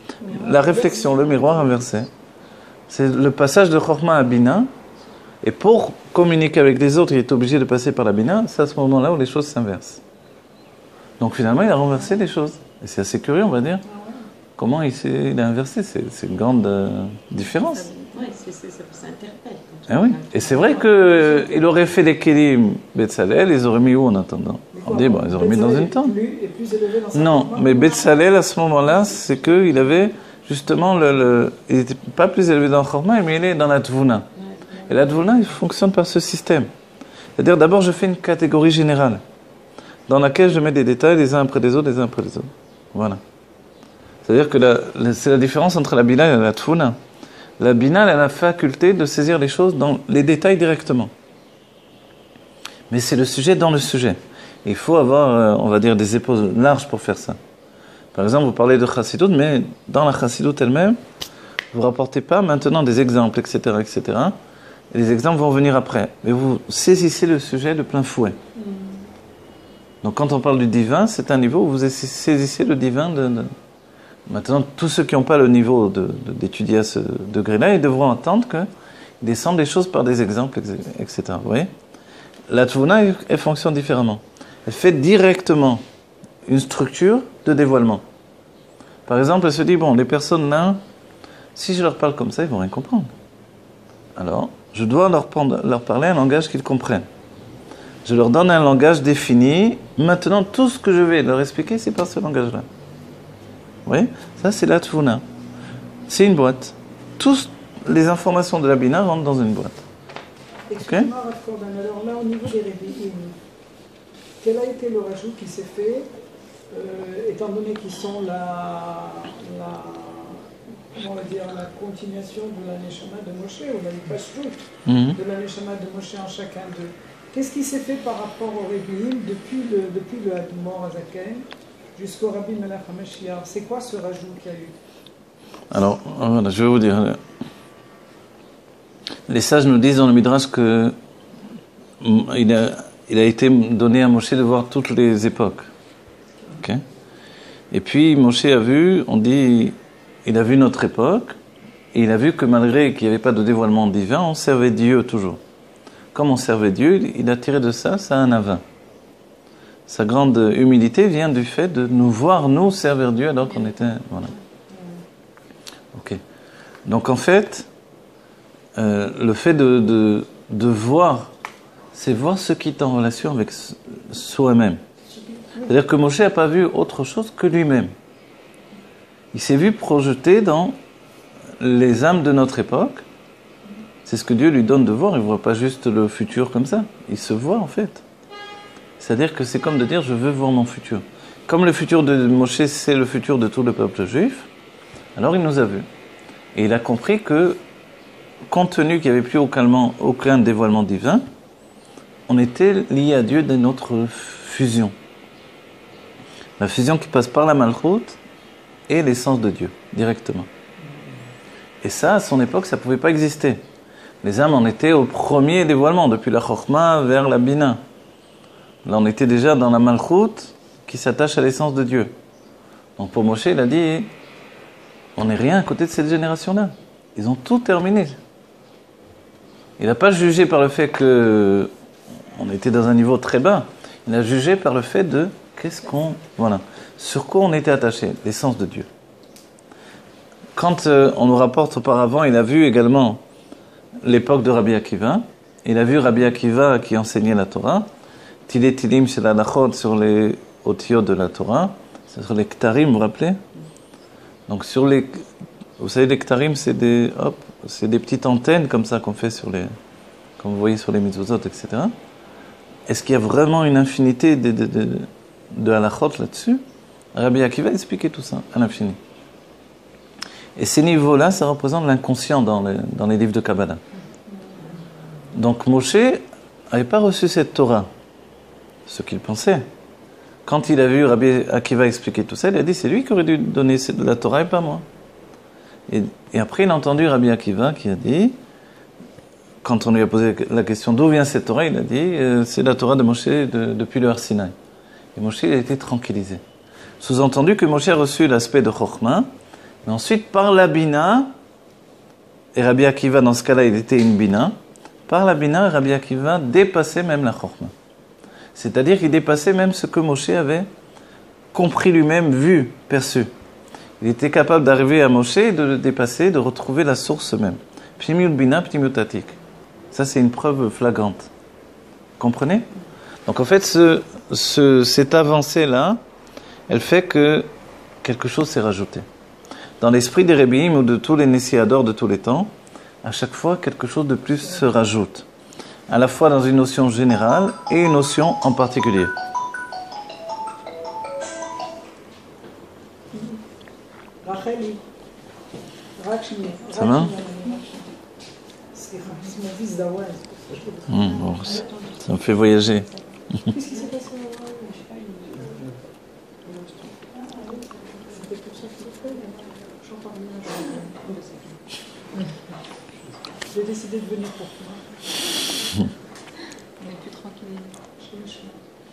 la réflexion, le miroir inversé. C'est le passage de Chokhmah à Bina. Et pour communiquer avec les autres, il est obligé de passer par la Bina. C'est à ce moment-là où les choses s'inversent. Donc finalement, il a renversé les choses. Et c'est assez curieux, on va dire. Comment il a inversé, c'est une grande différence. Oui, ça interpelle. Eh oui. Et c'est vrai qu'il aurait fait les kelim Betzalel, ils auraient mis où en attendant? On dit, bon, ils auraient mis dans une tente. Non, mais Betzalel, à ce moment-là, c'est qu'il avait justement il n'était pas plus élevé dans le Chokhmah, mais il est dans la Tvuna. Et la Tvuna, il fonctionne par ce système. C'est-à-dire, d'abord, je fais une catégorie générale, dans laquelle je mets des détails les uns après les autres, Voilà. C'est-à-dire que c'est la différence entre la Bina et la Tvuna. La Bina, elle a la faculté de saisir les choses dans les détails directement. Mais c'est le sujet dans le sujet. Il faut avoir, on va dire, des épaules larges pour faire ça. Par exemple, vous parlez de Chassidut, mais dans la Chassidut elle-même, vous ne rapportez pas maintenant des exemples, etc., etc. Et les exemples vont venir après. Mais vous saisissez le sujet de plein fouet. Donc quand on parle du divin, c'est un niveau où vous saisissez le divin Maintenant, tous ceux qui n'ont pas le niveau d'étudier à ce degré-là, ils devront entendre qu'ils descendent les choses par des exemples, etc. Vous voyez? La Tvuna, elle fonctionne différemment. Elle fait directement une structure de dévoilement. Par exemple, elle se dit, bon, les personnes là, si je leur parle comme ça, ils ne vont rien comprendre. Alors, je dois leur parler un langage qu'ils comprennent. Je leur donne un langage défini. Maintenant, tout ce que je vais leur expliquer, c'est par ce langage-là. Vous voyez? Ça, c'est la Tvuna. C'est une boîte. Toutes les informations de la Bina rentrent dans une boîte. Excusez-moi, Rav Korban, alors là, au niveau des Rebbeim, quel a été le rajout qui s'est fait, étant donné qu'ils sont comment on va dire, la continuation de la Neshama de Moshe, ou la Pashut de la Neshama de Moshe en chacun d'eux. Qu'est-ce qui s'est fait par rapport aux Rebbeim depuis le Admor Azaken jusqu'au Rabbi Melech HaMashiach? C'est quoi ce rajout qu'il y a eu? Alors, voilà, je vais vous dire. Les sages nous disent dans le Midrash que il a été donné à Moshe de voir toutes les époques. Okay? Et puis Moshe a vu, on dit, il a vu notre époque, et il a vu que malgré qu'il n'y avait pas de dévoilement divin, on servait Dieu toujours. Comme on servait Dieu, il a tiré de ça un avin. Sa grande humilité vient du fait de nous voir, nous, servir Dieu alors qu'on était... Voilà. Ok. Donc en fait, le fait de voir, c'est voir ce qui est en relation avec soi-même. C'est-à-dire que Moshe n'a pas vu autre chose que lui-même. Il s'est vu projeté dans les âmes de notre époque. C'est ce que Dieu lui donne de voir. Il ne voit pas juste le futur comme ça. Il se voit en fait. C'est-à-dire que c'est comme de dire, je veux voir mon futur. Comme le futur de Moshe, c'est le futur de tout le peuple juif, alors il nous a vus. Et il a compris que, compte tenu qu'il n'y avait plus aucun dévoilement divin, on était lié à Dieu dans notre fusion. La fusion qui passe par la Malchut et l'essence de Dieu, directement. Et ça, à son époque, ça ne pouvait pas exister. Les âmes en étaient au premier dévoilement, depuis la Chokhmah vers la Bina. Là, on était déjà dans la Malchut qui s'attache à l'essence de Dieu. Donc pour Moshe, il a dit, on n'est rien à côté de cette génération-là. Ils ont tout terminé. Il n'a pas jugé par le fait qu'on était dans un niveau très bas. Il a jugé par le fait de sur quoi on était attaché, l'essence de Dieu. Quand on nous rapporte auparavant, il a vu également l'époque de Rabbi Akiva. Il a vu Rabbi Akiva qui enseignait la Torah. Tilé Tilim chez la Lachot sur les otiyot de la Torah. C'est sur les Ktarim, vous vous rappelez? Donc sur les... Vous savez, les Ktarim, c'est des petites antennes comme ça qu'on fait sur les... Comme vous voyez sur les mitzvot, etc. Est-ce qu'il y a vraiment une infinité de halachot là-dessus? Rabbi Akiva expliquait tout ça, à l'infini. Et ces niveaux-là, ça représente l'inconscient dans les livres de Kabbalah. Donc Moshe n'avait pas reçu cette Torah, ce qu'il pensait. Quand il a vu Rabbi Akiva expliquer tout ça, il a dit, c'est lui qui aurait dû donner la Torah et pas moi. Et après, il a entendu Rabbi Akiva qui a dit, quand on lui a posé la question d'où vient cette Torah, il a dit, c'est la Torah de Moshe depuis le Har Sinaï. Et Moshe, il a été tranquillisé. Sous-entendu que Moshe a reçu l'aspect de Chokhmah, mais ensuite, par la Bina, et Rabbi Akiva, dans ce cas-là, il était une Bina, par la Bina, Rabbi Akiva dépassait même la Chokhmah. C'est-à-dire qu'il dépassait même ce que Moshe avait compris lui-même, vu, perçu. Il était capable d'arriver à Moshe, de le dépasser, de retrouver la source même. Pnimiut Bina, Pnimiut Atik. Ça, c'est une preuve flagrante. Comprenez? Donc, en fait, cette avancée-là, elle fait que quelque chose s'est rajouté. Dans l'esprit des Rebbeim ou de tous les Nessiadors de tous les temps, à chaque fois, quelque chose de plus se rajoute. À la fois dans une notion générale et une notion en particulier. Ça va? Bon, ça me fait voyager. J'ai décidé de venir pour toi. On est plus tranquille.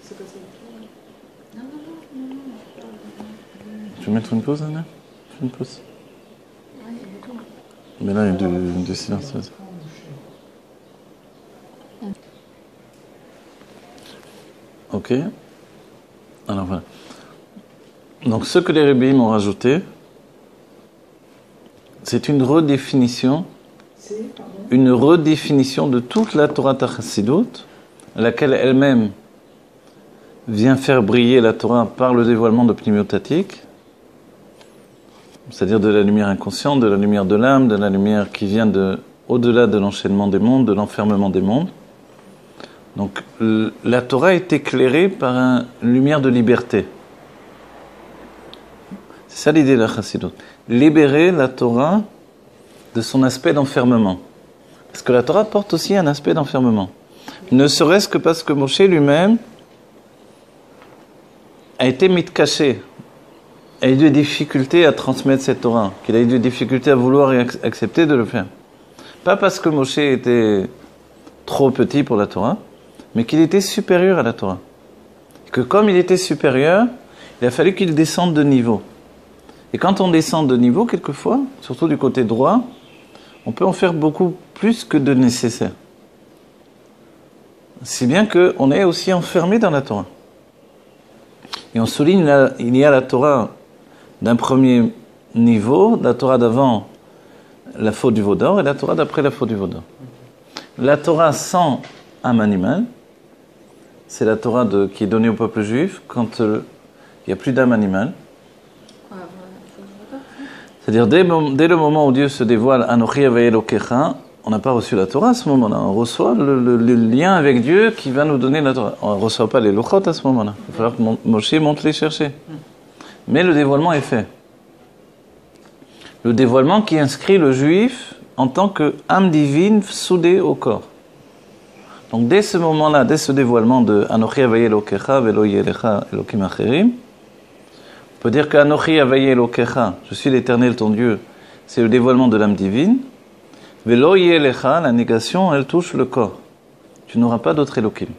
C'est passé avec toi? Non. Tu veux mettre une pause, Anna? Une pause. Mais là, il y a du silence. Ok. Alors voilà. Donc ce que les Rebbeim ont rajouté, c'est une redéfinition de toute la Torah Chassidut, laquelle elle-même vient faire briller la Torah par le dévoilement de Pnimiut Atik, c'est-à-dire de la lumière inconsciente, de la lumière de l'âme, de la lumière qui vient au-delà de l'enchaînement des mondes, de l'enfermement des mondes. Donc la Torah est éclairée par une lumière de liberté. C'est ça l'idée de la Chassidut. Libérer la Torah de son aspect d'enfermement. Parce que la Torah porte aussi un aspect d'enfermement. Ne serait-ce que parce que Moshe lui-même a été mis de caché, a eu des difficultés à transmettre cette Torah, qu'il a eu des difficultés à vouloir et accepter de le faire. Pas parce que Moshe était trop petit pour la Torah, mais qu'il était supérieur à la Torah. Et que comme il était supérieur, il a fallu qu'il descende de niveau. Et quand on descend de niveau, quelquefois, surtout du côté droit, on peut en faire beaucoup plus que de nécessaire. Si bien qu'on est aussi enfermé dans la Torah. Et on souligne, il y a la Torah d'un premier niveau, la Torah d'avant la faute du veau d'or et la Torah d'après la faute du veau d'or. La Torah sans âme animale, c'est la Torah qui est donnée au peuple juif quand il n'y a plus d'âme animale. C'est-à-dire, dès le moment où Dieu se dévoile, Anochi Havai Elokecha, on n'a pas reçu la Torah à ce moment-là. On reçoit le lien avec Dieu qui va nous donner la Torah. On ne reçoit pas les Lochot à ce moment-là. Il va falloir que Moshe monte les chercher. Mais le dévoilement est fait. Le dévoilement qui inscrit le juif en tant qu'âme divine soudée au corps. Donc dès ce moment-là, dès ce dévoilement de Anochi Havai Elokecha Velo Yelecha Elokim Acherim, On peut dire qu'Anochi Havaye Elokecha, je suis l'Éternel ton Dieu, c'est le dévoilement de l'âme divine. Velo Yelecha, la négation, elle touche le corps. Tu n'auras pas d'autre Elohim.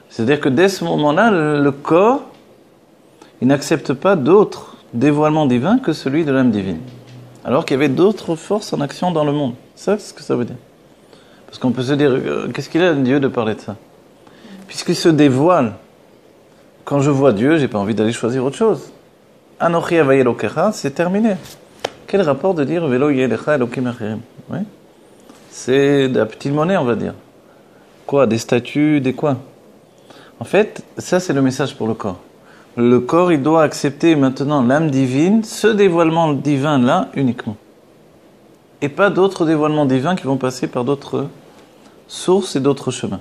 C'est-à-dire que dès ce moment-là, le corps, il n'accepte pas d'autre dévoilement divin que celui de l'âme divine. Alors qu'il y avait d'autres forces en action dans le monde. Ça, c'est ce que ça veut dire. Parce qu'on peut se dire, qu'est-ce qu'il a Dieu de parler de ça? Puisqu'il se dévoile. Quand je vois Dieu, j'ai pas envie d'aller choisir autre chose. Anochi Havaye Elokecha, c'est terminé. Quel rapport de dire Velo Yelecha Elokim Acherim? Oui. C'est de la petite monnaie, on va dire. Quoi? Des statues, des quoi? En fait, ça c'est le message pour le corps. Le corps, il doit accepter maintenant l'âme divine, ce dévoilement divin-là uniquement. Et pas d'autres dévoilements divins qui vont passer par d'autres sources et d'autres chemins.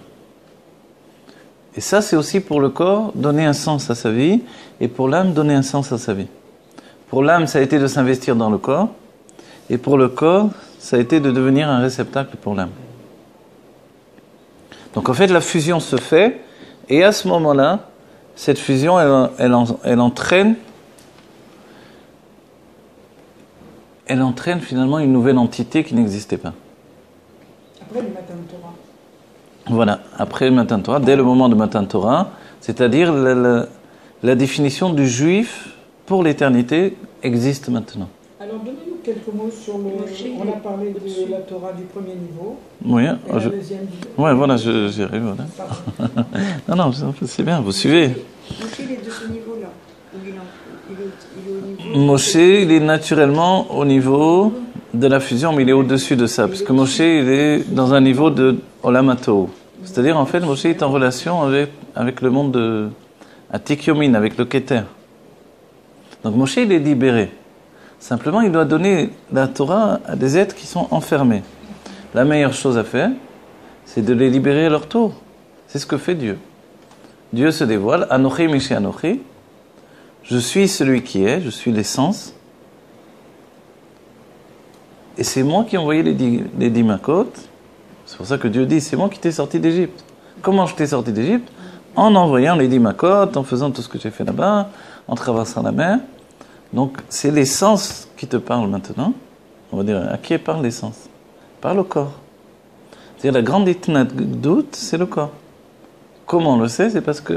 Et ça, c'est aussi pour le corps, donner un sens à sa vie, et pour l'âme, donner un sens à sa vie. Pour l'âme, ça a été de s'investir dans le corps, et pour le corps, ça a été de devenir un réceptacle pour l'âme. Donc en fait, la fusion se fait, et à ce moment-là, cette fusion, elle entraîne finalement une nouvelle entité qui n'existait pas. Après le Matan Torah. Voilà, après le Matan Torah, dès le moment de Matan Torah, c'est-à-dire la définition du juif pour l'éternité existe maintenant. Alors donnez-nous quelques mots sur le... On a parlé de la Torah du premier niveau. Oui, et la deuxième niveau. Ouais, voilà, j'y arrive. Voilà. non, c'est bien, vous suivez. Moshe, il est de ce niveau-là. Il est au niveau... Moshe, il est naturellement au niveau de la fusion, mais il est au-dessus de ça. Parce que Moshe, il est dans un niveau de Olam HaTohu. C'est-à-dire, en fait, Moshe est en relation avec le monde de Atik Yomin, avec le Keter. Donc Moshe, il est libéré. Simplement, il doit donner la Torah à des êtres qui sont enfermés. La meilleure chose à faire, c'est de les libérer à leur tour. C'est ce que fait Dieu. Dieu se dévoile, Anochi Miché Anochi. Je suis celui qui est, je suis l'essence. Et c'est moi qui ai envoyé les 10 Makot. C'est pour ça que Dieu dit, c'est moi qui t'ai sorti d'Égypte. Comment je t'ai sorti d'Égypte? En envoyant les 10 Makot, en faisant tout ce que j'ai fait là-bas, en traversant la mer. Donc, c'est l'essence qui te parle maintenant. On va dire, à qui parle l'essence? Par le corps. C'est-à-dire, la grande doute, c'est le corps. Comment on le sait? C'est parce que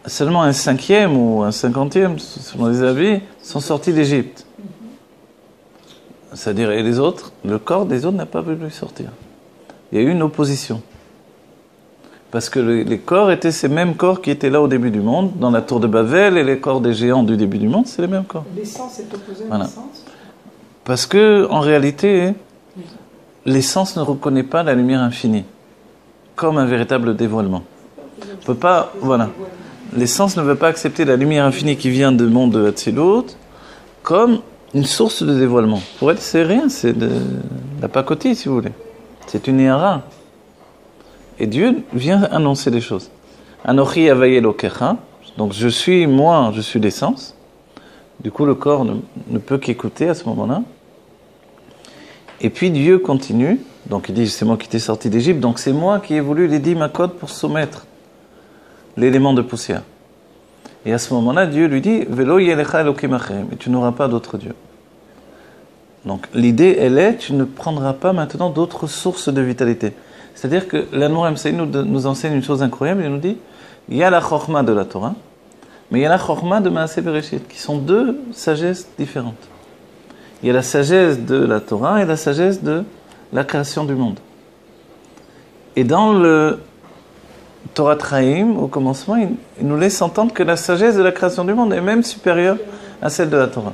seulement un 5e ou un 50e, selon les avis, sont sortis d'Égypte. C'est-à-dire, et les autres, le corps des autres n'a pas voulu sortir. Il y a eu une opposition. Parce que les corps étaient ces mêmes corps qui étaient là au début du monde, dans la tour de Babel, et les corps des géants du début du monde, c'est les mêmes corps. L'essence est opposée à l'essence? Parce que, en réalité, l'essence ne reconnaît pas la lumière infinie, comme un véritable dévoilement. On peut pas, voilà. L'essence ne veut pas accepter la lumière infinie qui vient du monde de Hatzilut comme une source de dévoilement. Pour elle, c'est rien, c'est de la pacotille, si vous voulez. C'est une Néhara. Et Dieu vient annoncer des choses. Anochi Havaye Elokecha, donc je suis l'essence. Du coup, le corps ne peut qu'écouter à ce moment-là. Et puis Dieu continue, donc il dit, c'est moi qui t'ai sorti d'Égypte, donc c'est moi qui ai voulu les 10 Makot pour soumettre l'élément de poussière. Et à ce moment-là, Dieu lui dit, Velo Yelecha Elokim Acherim, et tu n'auras pas d'autre Dieu. Donc l'idée, elle est, tu ne prendras pas maintenant d'autres sources de vitalité. C'est-à-dire que l'Anour Msaï nous enseigne une chose incroyable, il nous dit, il y a la Chokhma de la Torah, mais il y a la Chokhma de Maaseh Bereshit, qui sont deux sagesses différentes. Il y a la sagesse de la Torah et la sagesse de la création du monde. Et dans le Torah Traim, au commencement, il nous laisse entendre que la sagesse de la création du monde est même supérieure à celle de la Torah.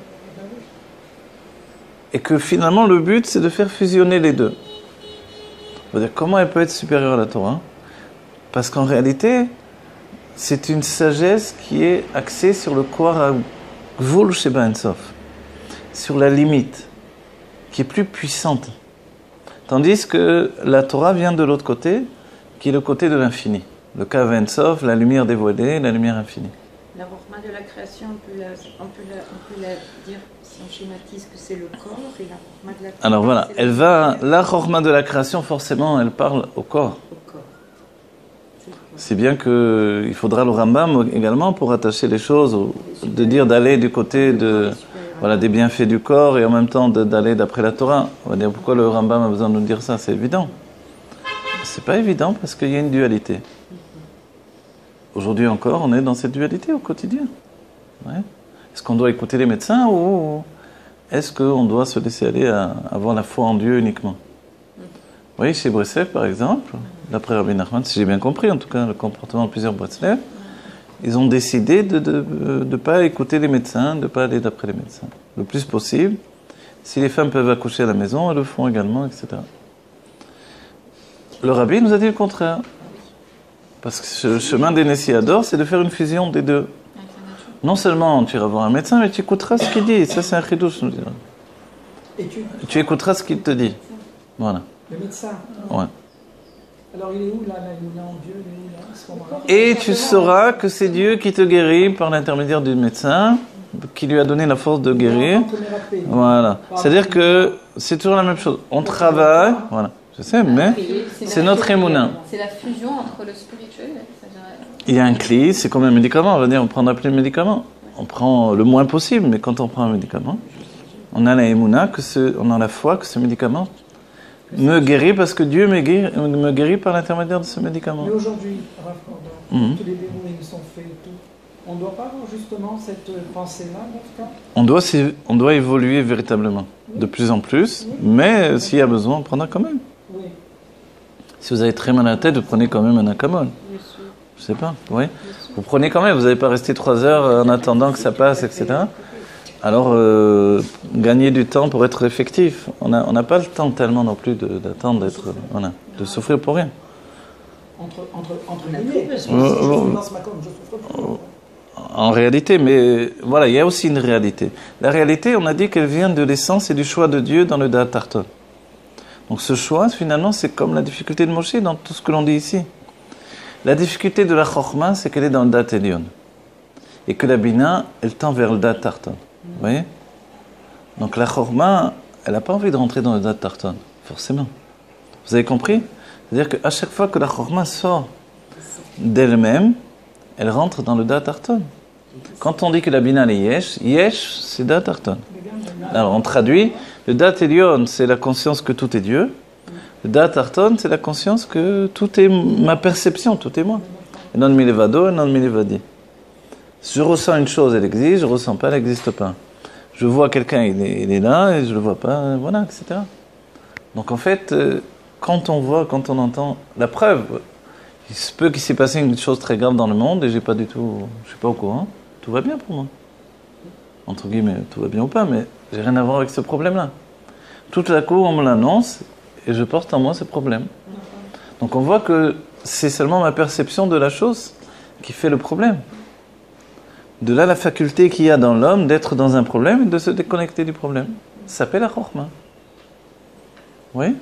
Et que finalement, le but, c'est de faire fusionner les deux. On va dire, comment elle peut être supérieure à la Torah? Parce qu'en réalité, c'est une sagesse qui est axée sur le Kohar Gvul Sheba Ein Sof, sur la limite, qui est plus puissante. Tandis que la Torah vient de l'autre côté, qui est le côté de l'infini. Le Kav Ein Sof, la lumière dévoilée, la lumière infinie. La Chokhma de la création, on peut la dire, si on schématise, que c'est le corps, et la Chokhma de la création. Alors voilà, la Chokhma de la création, forcément, elle parle au corps. Au corps. Si bien qu'il faudra le Rambam également pour attacher les choses, de dire d'aller du côté des bienfaits du corps et en même temps d'aller d'après la Torah. On va dire pourquoi le Rambam a besoin de nous dire ça, c'est évident. C'est pas évident parce qu'il y a une dualité. Aujourd'hui encore, on est dans cette dualité au quotidien. Ouais. Est-ce qu'on doit écouter les médecins ou est-ce qu'on doit se laisser aller à avoir la foi en Dieu uniquement? Oui, chez Breslev, par exemple, d'après Rabbi Nachman, si j'ai bien compris, en tout cas, le comportement de plusieurs Breslev, ils ont décidé de ne pas écouter les médecins, de ne pas aller d'après les médecins. Le plus possible. Si les femmes peuvent accoucher à la maison, elles le font également, etc. Le Rabbi nous a dit le contraire. Parce que le chemin des Nessiador, c'est de faire une fusion des deux. Non seulement tu iras voir un médecin, mais tu écouteras ce qu'il dit. Ça, c'est un chidouche, nous dirons. Et tu écouteras ce qu'il te dit. Voilà. Le médecin. Ouais. Alors il est où là, il est en Dieu, il est où là, à ce moment-là? Et tu sauras que c'est Dieu qui te guérit par l'intermédiaire du médecin, qui lui a donné la force de guérir. Voilà. C'est-à-dire que c'est toujours la même chose. On travaille, voilà. Je sais, mais c'est notre émouna. C'est la fusion entre le spirituel. Il y a un cli, c'est comme un médicament. On va dire, on ne prendra plus de médicaments. On prend le moins possible, mais quand on prend un médicament, on a la émouna, on a la foi que ce médicament me guérit parce que Dieu me guérit par l'intermédiaire de ce médicament. Mais aujourd'hui, Rav Korda, tous les démons sont faits et tout. On ne doit pas avoir justement cette pensée-là, dans ce cas? On doit évoluer véritablement, de plus en plus, mais s'il y a besoin, on prendra quand même. Oui. Si vous avez très mal à la tête, vous prenez quand même un acamol. Je sais pas, oui. Vous prenez quand même, vous n'allez pas rester 3 heures en attendant que ça passe, etc. Alors, gagner du temps pour être effectif. On n'a pas le temps tellement non plus d'attendre, de souffrir pour rien. Entre guillemets, parce que si je suis dans ce macon, je souffre plus. En réalité, mais voilà, il y a aussi une réalité. La réalité, on a dit qu'elle vient de l'essence et du choix de Dieu dans le Da'at Tarton. Donc ce choix, finalement, c'est comme la difficulté de Moshe dans tout ce que l'on dit ici. La difficulté de la Chokhmah, c'est qu'elle est dans le Da'at Elyon. Et que la Bina, elle tend vers le Da'at Tarton. Vous voyez? Donc la Chokhmah, elle n'a pas envie de rentrer dans le Da'at Tarton, forcément. Vous avez compris? C'est-à-dire qu'à chaque fois que la Chokhmah sort d'elle-même, elle rentre dans le Da'at Tarton. Quand on dit que la Bina est Yesh, c'est Da'at Tarton. Alors on traduit, le Da'at Elyon, c'est la conscience que tout est Dieu. Le Da'at Tarton, c'est la conscience que tout est ma perception, tout est moi. Et non milevado, et non milevadi. Si je ressens une chose, elle existe, je ne ressens pas, elle n'existe pas. Je vois quelqu'un, il est là, et je ne le vois pas, voilà, etc. Donc en fait, quand on voit, quand on entend, la preuve, il se peut qu'il s'est passé une chose très grave dans le monde, et je ne suis pas au courant, tout va bien pour moi. Entre guillemets, tout va bien ou pas, mais j'ai rien à voir avec ce problème-là. Tout à coup, on me l'annonce, et je porte en moi ce problème. Donc on voit que c'est seulement ma perception de la chose qui fait le problème. De là, la faculté qu'il y a dans l'homme d'être dans un problème et de se déconnecter du problème. Ça s'appelle la chokhmah. Oui?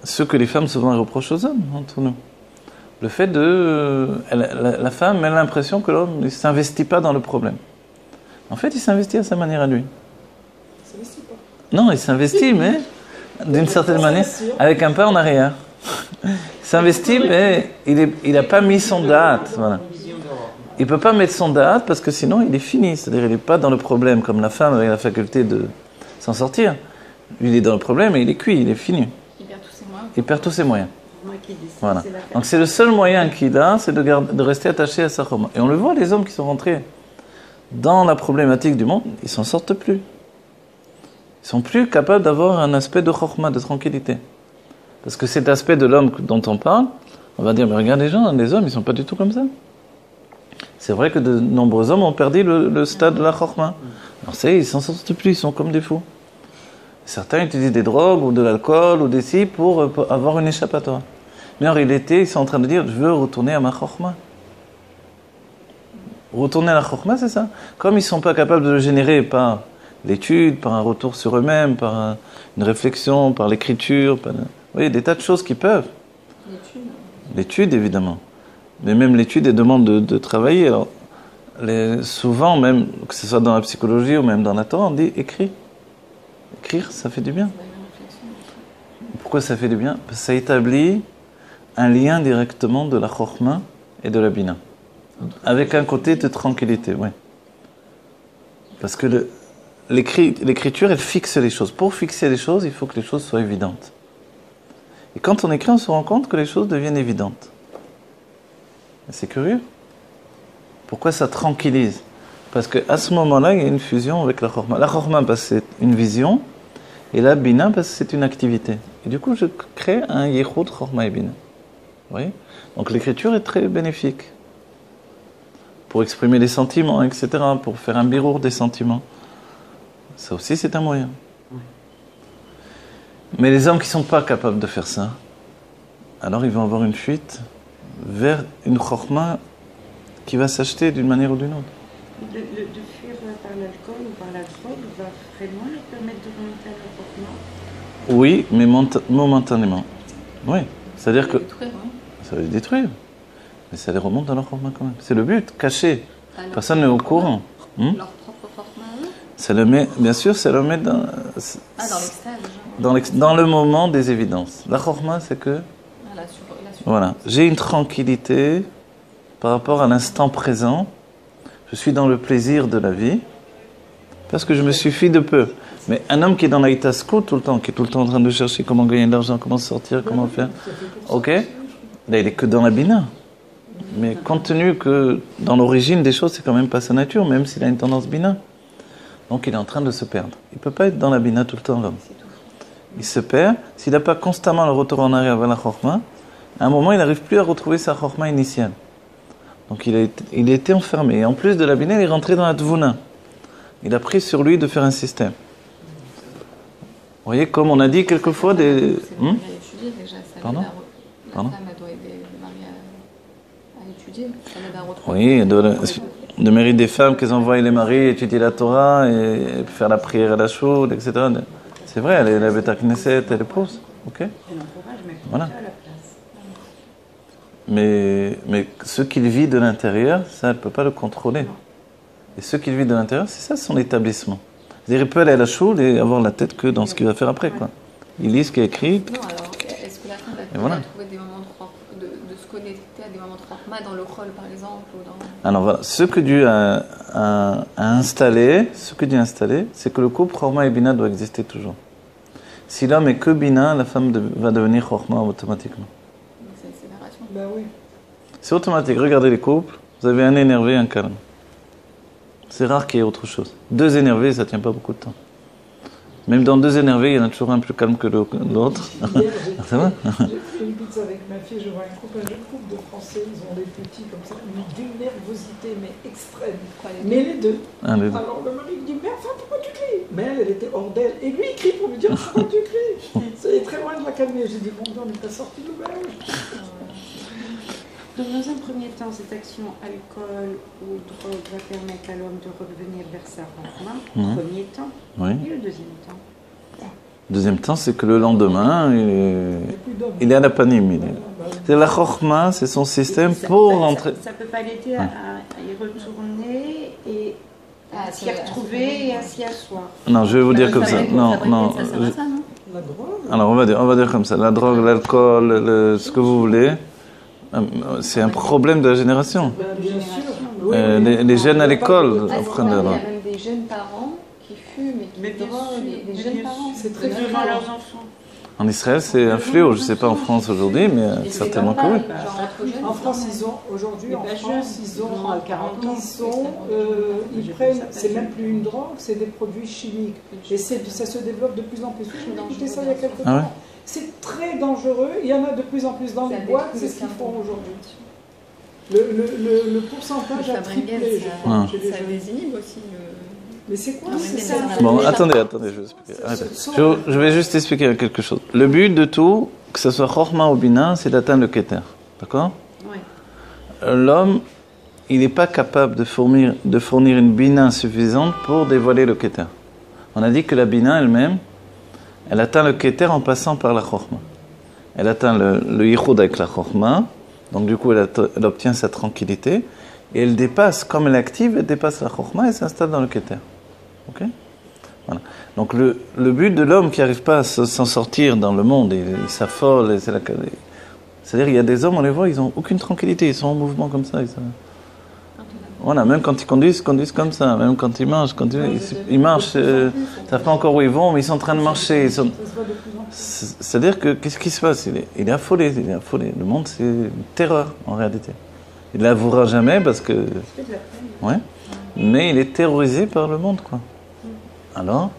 Ce que les femmes souvent reprochent aux hommes, entre nous. Le fait la femme a l'impression que l'homme ne s'investit pas dans le problème. En fait, il s'investit à sa manière à lui. Il s'investit pas. Non, il s'investit, mais d'une certaine manière, avec un pas en arrière. Il s'investit, mais il n'a pas mis son date. Voilà. Il ne peut pas mettre son date parce que sinon il est fini. C'est-à-dire qu'il n'est pas dans le problème comme la femme avec la faculté de s'en sortir. Lui, il est dans le problème et il est cuit, il est fini. Il perd tous ses moyens. Voilà. Donc c'est le seul moyen qu'il a, c'est de rester attaché à sa chokhmah. Et on le voit, les hommes qui sont rentrés dans la problématique du monde, ils ne s'en sortent plus. Ils sont plus capables d'avoir un aspect de chokhmah, de tranquillité. Parce que cet aspect de l'homme dont on parle, on va dire, mais regarde les hommes, ils ne sont pas du tout comme ça. C'est vrai que de nombreux hommes ont perdu le stade de la chokhmah. Alors ils ne s'en sortent plus, ils sont comme des fous. Certains utilisent des drogues ou de l'alcool ou des si pour avoir une échappatoire. Mais en réalité, ils sont en train de dire, je veux retourner à ma chokhmah. Retourner à la chokhmah, c'est ça. Comme ils ne sont pas capables de le générer par l'étude, par un retour sur eux-mêmes, par une réflexion, par l'écriture, vous voyez, des tas de choses qui peuvent. L'étude, évidemment. Mais même l'étude, elle demande de travailler. Alors, souvent, même, que ce soit dans la psychologie ou même dans la Torah, on dit écris. Écrire, ça fait du bien. Pourquoi ça fait du bien? Parce que ça établit un lien directement de la Chokhmah et de la Bina. Avec un côté de tranquillité, oui. Parce que l'écriture, elle fixe les choses. Pour fixer les choses, il faut que les choses soient évidentes. Et quand on écrit, on se rend compte que les choses deviennent évidentes. Et c'est curieux. Pourquoi ça tranquillise? Parce qu'à ce moment-là, il y a une fusion avec la Chokhmah. La Chokhmah, parce que c'est une vision, et la Bina, parce que c'est une activité. Et du coup, je crée un Yehoud Chokhmah et Bina. Vous voyez? Donc l'écriture est très bénéfique. Pour exprimer les sentiments, etc., pour faire un birour des sentiments. Ça aussi, c'est un moyen. Mais les hommes qui ne sont pas capables de faire ça, alors ils vont avoir une fuite vers une chokhmah qui va s'acheter d'une manière ou d'une autre. De fuir par l'alcool ou par la drogue va vraiment leur permettre de remonter à la chokhmah? Oui, mais momentanément. Oui, c'est-à-dire que... Ça va les détruire. Mais ça les remonte dans leur chokhmah quand même. C'est le but, caché. Personne n'est au courant. Leur propre chokhmah. Ça le met, bien sûr, ça le met dans... dans l'extase. Dans le moment des évidences. La chokhmah, c'est que... Voilà. J'ai une tranquillité par rapport à l'instant présent. Je suis dans le plaisir de la vie. Parce que je me suffis de peu. Mais un homme qui est dans la hitaskou tout le temps, qui est tout le temps en train de chercher comment gagner de l'argent, comment sortir, comment faire... Ok. Là, il n'est que dans la bina. Mais compte tenu que dans l'origine des choses, c'est quand même pas sa nature, même s'il a une tendance bina. Donc il est en train de se perdre. Il ne peut pas être dans la bina tout le temps, l'homme. Il se perd. S'il n'a pas constamment le retour en arrière vers la chokhmah, à un moment, il n'arrive plus à retrouver sa chokhmah initiale. Donc il a été enfermé. Et en plus de la bina, il est rentré dans la tvuna. Il a pris sur lui de faire un système. Vous voyez, comme on a dit quelquefois des... Pardon? Pardon? Oui, de mérite des femmes qu'elles envoient les maris étudier la Torah et faire la prière à la chaude, etc. C'est vrai, elle est la Beta Knesset, elle épouse. Ok? Voilà. Mais ce qu'il vit de l'intérieur, ça, elle ne peut pas le contrôler. Et ce qu'il vit de l'intérieur, c'est ça son établissement. C'est-à-dire, il peut aller à la chaude et avoir la tête que dans ce qu'il va faire après, quoi. Il lit ce qui est écrit. Non, alors, est-ce que la femme va trouver des moments de se connecter à des moments de chokhmah dans le khol, par exemple ou dans... Alors voilà, ce que Dieu a installé, c'est que le couple chokhmah et bina doit exister toujours. Si l'homme est que bina, la femme va devenir chokhmah automatiquement. C'est une séparation. Ben oui. C'est automatique. Regardez les couples, vous avez un énervé, un calme. C'est rare qu'il y ait autre chose. Deux énervés, ça ne tient pas beaucoup de temps. Même dans deux énervés, il y en a toujours un plus calme que l'autre. Ça va? J'ai fait une pizza avec ma fille, je vois un couple de Français, ils ont des petits comme ça, d'une nervosité mais extrême. Mais les deux. Alors le mari dit, mais enfin pourquoi tu cries? Mais elle était hors d'elle. Et lui il crie pour lui dire, pourquoi tu cries? C'est très loin de la calmer. J'ai dit, bon, on n'est pas sorti de l'auberge. Donc, dans un premier temps, cette action alcool ou drogue va permettre à l'homme de revenir vers sa chokhmah, premier temps. Oui. Et le deuxième temps? Deuxième temps, c'est que le lendemain, il est à la panim. C'est la chokhmah, c'est son système pour rentrer. Ça ne peut pas l'aider à y retourner et à s'y retrouver et à s'y asseoir. Non, je vais vous dire comme ça. Non. Alors, on va dire comme ça. La drogue, l'alcool, ce que vous voulez. C'est un problème de la génération. Les jeunes à l'école apprennent la drogue. Il y a même des jeunes parents qui fument et qui droguent, les jeunes parents. C'est très violent leurs enfants. En Israël, c'est un fléau. Je ne sais pas en France aujourd'hui, mais certainement que oui. En France, ils ont aujourd'hui, ils prennent, c'est même plus une drogue, c'est des produits chimiques. Et ça se développe de plus en plus. J'ai écouté ça il y a quelques temps. C'est très dangereux. Il y en a de plus en plus dans les boîtes. C'est ce qu'ils font aujourd'hui. Le pourcentage a triplé, je crois. Ça désinhibe aussi Mais c'est quoi ça? Bon, attendez, je vais expliquer. Je vais juste expliquer quelque chose. Le but de tout, que ce soit chokhmah ou bina, c'est d'atteindre le keter. D'accord? Oui. L'homme, il n'est pas capable de fournir une bina suffisante pour dévoiler le keter. On a dit que la bina elle-même, elle atteint le keter en passant par la chokhmah. Elle atteint le yichud avec la chokhmah, donc du coup elle obtient sa tranquillité, et elle dépasse, comme elle est active, elle dépasse la chokhmah et s'installe dans le keter. Ok? Voilà. Donc le but de l'homme qui n'arrive pas à s'en sortir dans le monde, il s'affole, C'est-à-dire, il y a des hommes, on les voit, ils n'ont aucune tranquillité, ils sont en mouvement comme ça. Voilà, même quand ils conduisent comme ça. Même quand ils marchent, ils marchent, ils ne savent pas encore où ils vont, mais ils sont en train de marcher. C'est-à-dire que, qu'est-ce qui se passe? Il est affolé, Le monde, c'est une terreur, en réalité. Il ne l'avouera jamais parce que... Ouais. Mais il est terrorisé par le monde, quoi. Alors,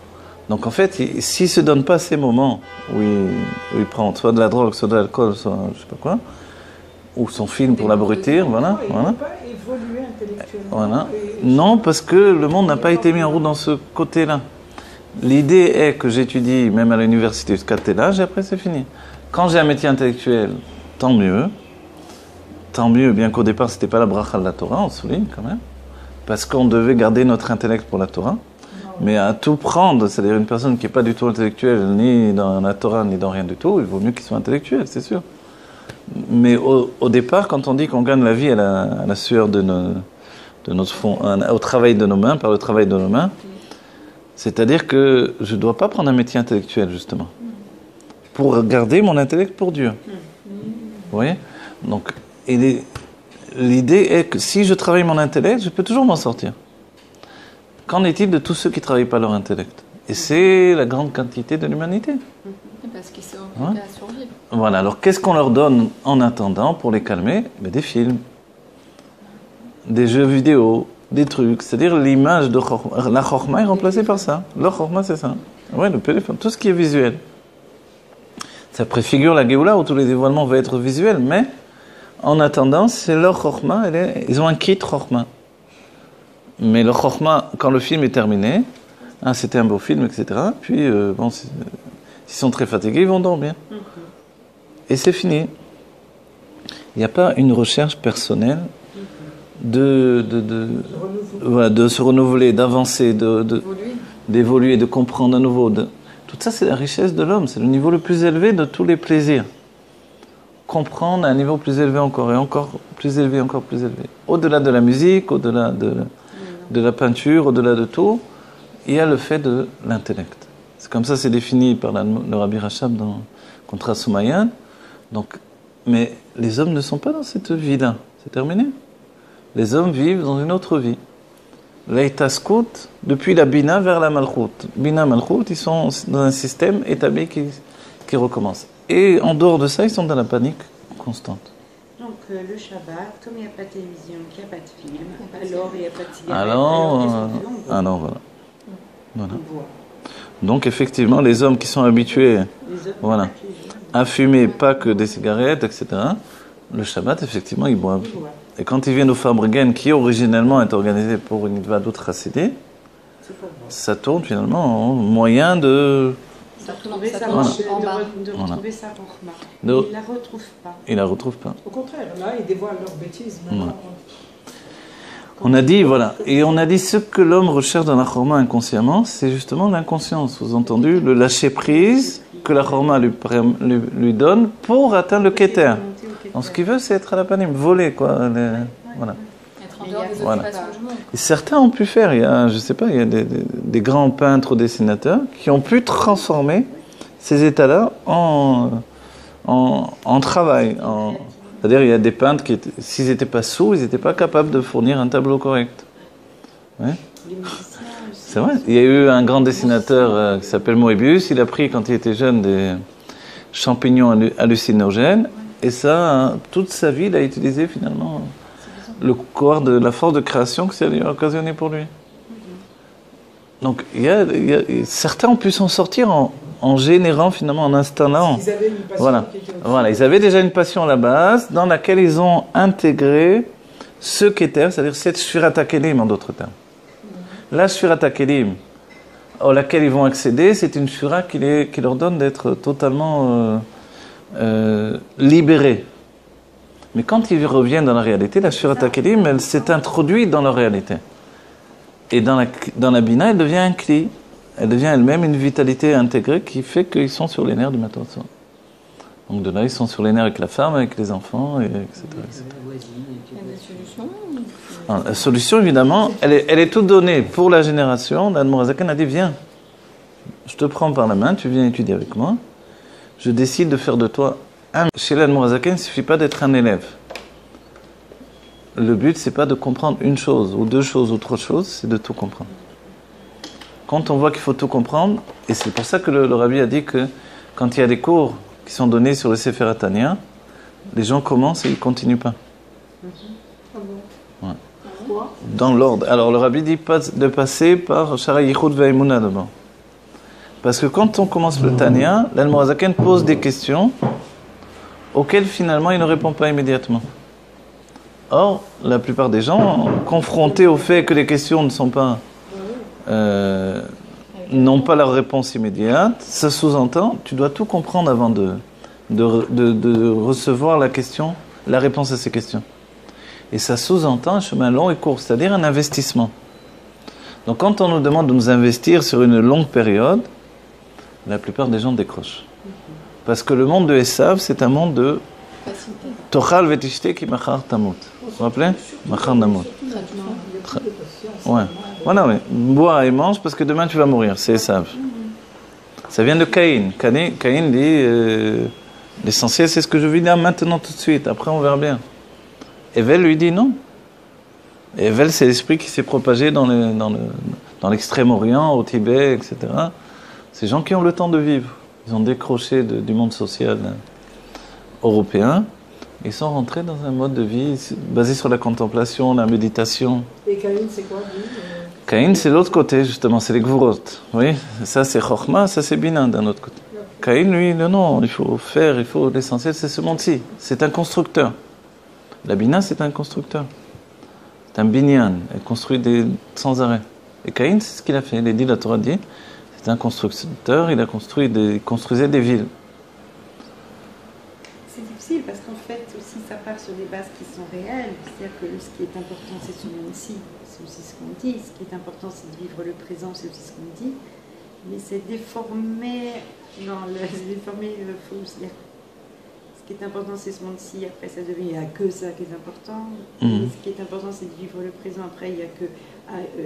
donc en fait, s'il ne se donne pas ces moments où il prend soit de la drogue, soit de l'alcool, soit je ne sais pas quoi, ou son film pour l'abrutir, voilà. Il ne peut pas évoluer intellectuellement. Voilà. Non, parce que le monde n'a pas été mis en route dans ce côté-là. L'idée est que j'étudie même à l'université jusqu'à tel âge et après c'est fini. Quand j'ai un métier intellectuel, tant mieux. Tant mieux, bien qu'au départ c'était pas la bracha de la Torah, on souligne quand même. Parce qu'on devait garder notre intellect pour la Torah. Mais à tout prendre, c'est-à-dire une personne qui n'est pas du tout intellectuelle, ni dans la Torah, ni dans rien du tout, il vaut mieux qu'il soit intellectuel, c'est sûr. Mais au départ, quand on dit qu'on gagne la vie à la sueur de notre fond, au travail de nos mains, par le travail de nos mains, c'est-à-dire que je ne dois pas prendre un métier intellectuel, justement, pour garder mon intellect pour Dieu. Vous voyez? Donc, l'idée est que si je travaille mon intellect, je peux toujours m'en sortir. Qu'en est-il de tous ceux qui ne travaillent pas leur intellect? Et c'est la grande quantité de l'humanité. Parce qu'ils sont occupés à survivre. Voilà, alors qu'est-ce qu'on leur donne en attendant pour les calmer? Des films, des jeux vidéo, des trucs. C'est-à-dire l'image de la chorma est remplacée par ça. Le chorma, c'est ça. Ouais, le téléphone, tout ce qui est visuel. Ça préfigure la Géoula où tous les dévoilements vont être visuels, mais en attendant, c'est leur chorma, ils ont un kit chorma. Mais le chorma, quand le film est terminé, c'était un beau film, etc. Puis, s'ils sont très fatigués, ils vont dormir. Et c'est fini. Il n'y a pas une recherche personnelle de se renouveler, d'avancer, d'évoluer, de comprendre à nouveau. Tout ça, c'est la richesse de l'homme. C'est le niveau le plus élevé de tous les plaisirs. Comprendre à un niveau plus élevé encore, et encore plus élevé, encore plus élevé. Au-delà de la musique, au-delà de la peinture, au-delà de tout, il y a le fait de l'intellect. C'est comme ça, c'est défini par le Rabbi Rachab dans Contrat Soumayan. Donc, mais les hommes ne sont pas dans cette vie-là. C'est terminé. Les hommes vivent dans une autre vie. L'Eitaskut, depuis la Bina vers la Malchut. Bina, Malchut, ils sont dans un système établi qui recommence. Et en dehors de ça, ils sont dans la panique constante. Donc le Shabbat, comme il n'y a pas de télévision, qu'il n'y a pas de film, alors il n'y a pas de cigarette. Alors voilà. Donc effectivement, les hommes qui sont habitués à fumer pas que des cigarettes, etc., le Shabbat, effectivement, ils boivent. Et quand ils viennent au Farbrengen, qui originellement est organisé pour une Idva d'autres Hassidés, ça tourne finalement en moyen de retrouver sa Voilà. rochma. Il ne la retrouve pas. Il la retrouve pas. Au contraire, là, ils dévoilent leurs bêtises. Voilà. On a dit, ce que l'homme recherche dans la chorma inconsciemment, c'est justement l'inconscience. Vous avez entendu, le lâcher prise que la chorma lui donne pour atteindre le keter. Donc ce qu'il veut, c'est être à la panim, voler, quoi. Voilà. Être en dehors des occupations du monde. Et certains ont pu faire, il y a des grands peintres ou dessinateurs qui ont pu transformer ces états-là en travail. C'est-à-dire, il y a des peintres qui, s'ils n'étaient pas sous, ils n'étaient pas capables de fournir un tableau correct. Ouais. C'est vrai. Il y a eu un grand dessinateur qui s'appelle Moebius. Il a pris, quand il était jeune, des champignons hallucinogènes. Et ça, toute sa vie, il a utilisé finalement le corps de la force de création que ça a occasionné pour lui. Donc, certains ont pu s'en sortir en générant finalement en installant. Ils avaient une passion qui était Voilà, ils avaient déjà une passion à la base dans laquelle ils ont intégré ce qu'était, c'est-à-dire cette Shfirat HaKelim en d'autres termes. La Shfirat HaKelim à laquelle ils vont accéder, c'est une Shfira qui leur donne d'être totalement libérés. Mais quand ils reviennent dans la réalité, la Shfirat HaKelim, elle s'est introduite dans leur réalité. Et dans la Bina, elle devient un Kli. Elle devient elle-même une vitalité intégrée qui fait qu'ils sont sur les nerfs du matin au soir. Donc de là, ils sont sur les nerfs avec la femme, avec les enfants, etc. etc. Il y a des solutions. Alors, la solution, évidemment, elle est toute donnée pour la génération. L'Admor HaZaken a dit, viens, je te prends par la main, tu viens étudier avec moi. Je décide de faire de toi Chez l'Admour HaZaken, il ne suffit pas d'être un élève. Le but, c'est pas de comprendre une chose, ou deux choses, ou trois choses, c'est de tout comprendre. Quand on voit qu'il faut tout comprendre, et c'est pour ça que le Rabbi a dit que quand il y a des cours qui sont donnés sur le Sefer HaTanya, les gens commencent et ils ne continuent pas. Ouais. Dans l'ordre. Alors le Rabbi dit pas de passer par Shara Yichud Ve'emunah d'abord. Parce que quand on commence le Tanya, l'Admour HaZaken pose des questions auxquelles finalement il ne répond pas immédiatement. Or, la plupart des gens, confrontés au fait que les questions ne sont pas, n'ont pas leur réponse immédiate, ça sous-entend, tu dois tout comprendre avant de recevoir la question, la réponse à ces questions. Et ça sous-entend un chemin long et court, c'est-à-dire un investissement. Donc quand on nous demande de nous investir sur une longue période, la plupart des gens décrochent. Parce que le monde de Esav, c'est un monde de Tochal vetishte ki machar tamut. Vous vous rappelez? Machar namut. Ouais. Voilà, oui. Bois et mange parce que demain tu vas mourir. C'est Esav. Ça vient de Caïn. Caïn dit l'essentiel c'est ce que je vis là maintenant tout de suite. Après on verra bien. Evel lui dit non. Evel c'est l'esprit qui s'est propagé dans l'extrême-orient, au Tibet, etc. Ces gens qui ont le temps de vivre. Ils ont décroché du monde social européen. Ils sont rentrés dans un mode de vie basé sur la contemplation, la méditation. Et Caïn, c'est quoi, lui Caïn, c'est l'autre côté, justement, c'est les Gvurot. Oui, ça c'est Chokhmah, ça c'est Bina d'un autre côté. Caïn, lui, non, il faut faire, l'essentiel c'est ce monde-ci. C'est un constructeur. La Bina, c'est un constructeur. C'est un binyan, elle construit sans arrêt. Et Caïn, c'est ce qu'il a fait. Il dit, la Torah dit, c'est un constructeur, il construisait des villes. C'est difficile parce qu'en fait, aussi, ça part sur des bases qui sont réelles. C'est-à-dire que ce qui est important, c'est ce monde-ci. C'est aussi ce qu'on dit. Ce qui est important, c'est de vivre le présent, c'est aussi ce qu'on dit. Mais c'est déformé. Non, c'est déformé faux. C'est-à-dire ce qui est important, c'est ce monde-ci. Après, ça devient, il n'y a que ça qui est important. Et ce qui est important, c'est de vivre le présent. Après, il n'y a que...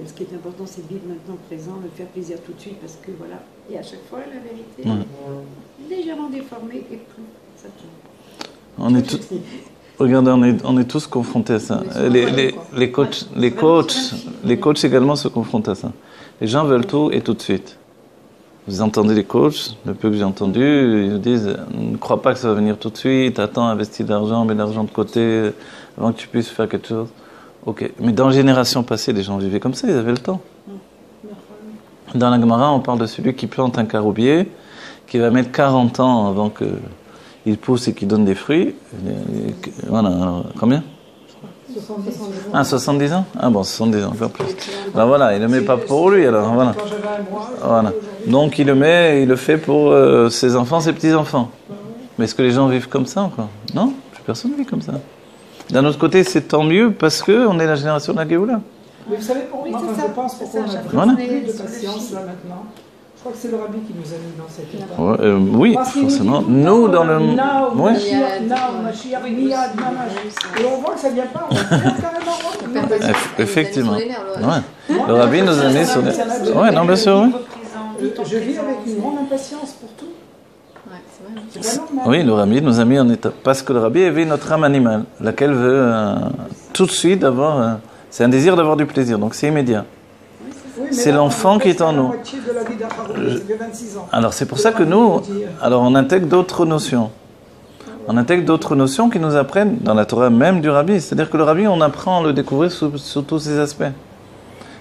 ce qui est important, c'est de vivre maintenant le présent, de faire plaisir tout de suite, parce que voilà. Et à chaque fois, la vérité est légèrement déformée et plus ça tourne. Regardez, on est tous confrontés à ça. Les coachs également se confrontent à ça. Les gens veulent tout et tout de suite. Vous entendez les coachs, le peu que j'ai entendu, ils disent ne crois pas que ça va venir tout de suite, attends, investis de l'argent, mets de l'argent de côté avant que tu puisses faire quelque chose. Ok, mais dans les générations passées, les gens vivaient comme ça, ils avaient le temps. Dans la Gemara, on parle de celui qui plante un caroubier, qui va mettre 40 ans avant qu'il pousse et qu'il donne des fruits. Voilà, alors, combien 70 ans. Ah bon, 70 ans, encore plus. Ben voilà, il ne le met pas pour lui, alors voilà. Voilà. Donc il le fait pour ses enfants, ses petits-enfants. Mais est-ce que les gens vivent comme ça encore? Non, personne ne vit comme ça. D'un autre côté, c'est tant mieux parce qu'on est la génération de la Géoula. Mais vous savez, moi, quand je pense pourquoi on a plus de patience là maintenant, je crois que c'est le Rabbi qui nous a mis dans cette étape. Oui, forcément. Nous, dans le... Et on voit que ça ne vient pas, on va carrément. Effectivement. Ouais. Le Rabbi nous a mis sur... Oui, non, bien sûr, oui. Je vis avec une grande impatience pour tout. Oui, le Rabbi nous a mis en état. Parce que le Rabbi éveille notre âme animale, laquelle veut tout de suite avoir... c'est un désir d'avoir du plaisir, donc c'est immédiat. Oui, c'est l'enfant qui est en nous. Alors c'est pour ça que nous, on intègre d'autres notions. On intègre d'autres notions qui nous apprennent dans la Torah même du Rabbi. C'est-à-dire que le Rabbi, on apprend à le découvrir sous tous ses aspects.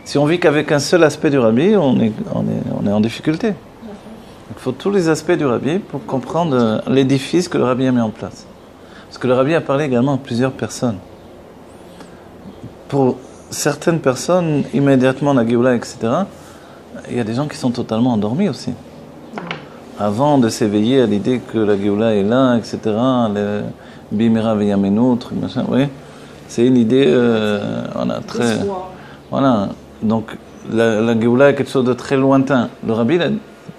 Si on vit qu'avec un seul aspect du Rabbi, on est en difficulté. Il faut tous les aspects du Rabbi pour comprendre l'édifice que le Rabbi a mis en place. Parce que le Rabbi a parlé également à plusieurs personnes. Pour certaines personnes, immédiatement la Géoula, etc., il y a des gens qui sont totalement endormis aussi. Avant de s'éveiller à l'idée que la Géoula est là, etc., le Bimera Veyamenu, truc machin, oui, c'est une idée, on a très... Voilà, donc la Géoula est quelque chose de très lointain. Le Rabbi,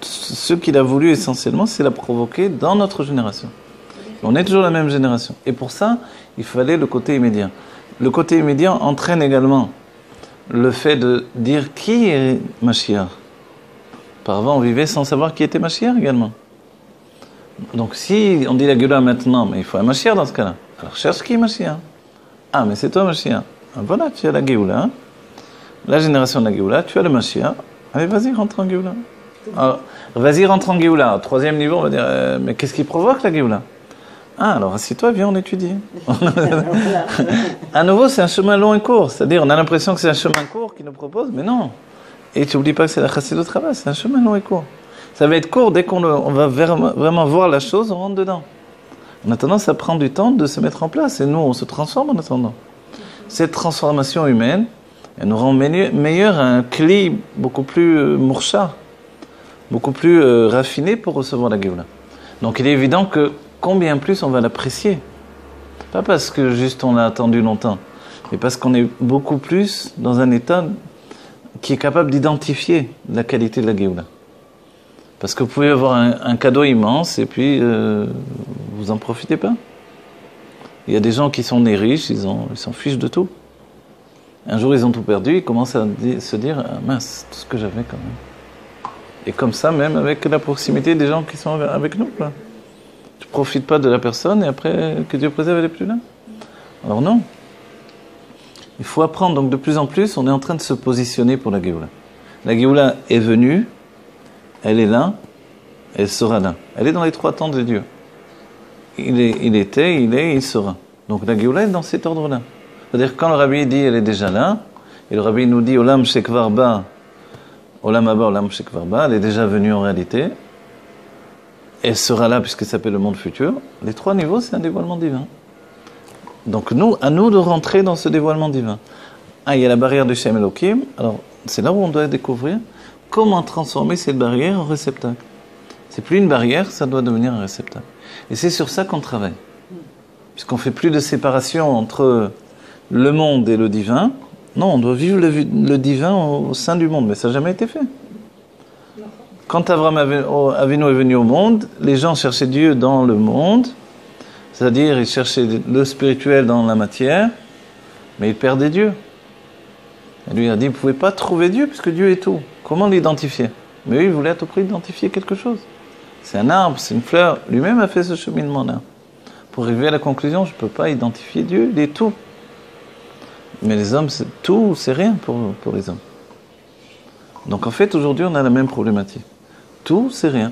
ce qu'il a voulu essentiellement, c'est la provoquer dans notre génération. On est toujours la même génération. Et pour ça, il fallait le côté immédiat. Le côté immédiat entraîne également le fait de dire qui est Mashiach. Par avant, on vivait sans savoir qui était Mashiach également. Donc si on dit la Géoula maintenant, mais il faut un Mashiach dans ce cas-là. Alors cherche qui est Mashiach? Ah, mais c'est toi Mashiach. Ah, voilà, tu as la Géoula, la génération de la Géoula, tu as le Mashiach. Allez, vas-y, rentre en Géoula. Alors, vas-y, rentre en Géoula. Troisième niveau, on va dire, mais qu'est-ce qui provoque la Géoula? Ah, alors assieds-toi, viens, on étudie. À nouveau, c'est un chemin long et court. C'est-à-dire, on a l'impression que c'est un chemin court qu'il nous propose, mais non. Et tu n'oublies pas que c'est la Chassidut Rabbah, c'est un chemin long et court. Ça va être court, dès qu'on va vraiment voir la chose, on rentre dedans. On a tendance à prendre du temps de se mettre en place, et nous, on se transforme en attendant. Cette transformation humaine, elle nous rend meilleur un cli beaucoup plus mourcha, beaucoup plus raffiné pour recevoir la Géoula. Donc il est évident que combien plus on va l'apprécier. Pas parce que juste on l'a attendu longtemps, mais parce qu'on est beaucoup plus dans un état qui est capable d'identifier la qualité de la Géoula. Parce que vous pouvez avoir un cadeau immense et puis vous en profitez pas. Il y a des gens qui sont nés riches, ils s'en fichent de tout. Un jour ils ont tout perdu, ils commencent à se dire ah, mince, tout ce que j'avais quand même. Et comme ça même avec la proximité des gens qui sont avec nous. Là. Tu ne profites pas de la personne et après que Dieu préserve, elle n'est plus là. Alors non. Il faut apprendre, donc de plus en plus, on est en train de se positionner pour la Géoula. La Géoula est venue, elle est là, elle sera là. Elle est dans les 3 temps de Dieu. Il était, il est, il sera. Donc la Géoula est dans cet ordre-là. C'est-à-dire quand le Rabbi dit elle est déjà là, et le Rabbi nous dit Olam Shekvar Ba, Olam Haba, Olam Shekvar Ba, elle est déjà venue en réalité, elle sera là puisque ça s'appelle le monde futur. Les 3 niveaux, c'est un dévoilement divin. Donc nous, à nous de rentrer dans ce dévoilement divin. Ah, il y a la barrière de Shem Elohim. Alors, c'est là où on doit découvrir comment transformer cette barrière en réceptacle. C'est plus une barrière, ça doit devenir un réceptacle. Et c'est sur ça qu'on travaille. Puisqu'on fait plus de séparation entre le monde et le divin. Non, on doit vivre le divin au sein du monde. Mais ça n'a jamais été fait. Quand Abraham Avinu est venu au monde, les gens cherchaient Dieu dans le monde. C'est-à-dire, ils cherchaient le spirituel dans la matière, mais ils perdaient Dieu. Et lui a dit, vous ne pouvez pas trouver Dieu, puisque Dieu est tout. Comment l'identifier? Mais eux, ils voulaient à tout prix identifier quelque chose. C'est un arbre, c'est une fleur. Lui-même a fait ce cheminement-là. Pour arriver à la conclusion, je ne peux pas identifier Dieu, il est tout. Mais les hommes, tout, c'est rien pour les hommes. Donc en fait, aujourd'hui, on a la même problématique. Tout, c'est rien.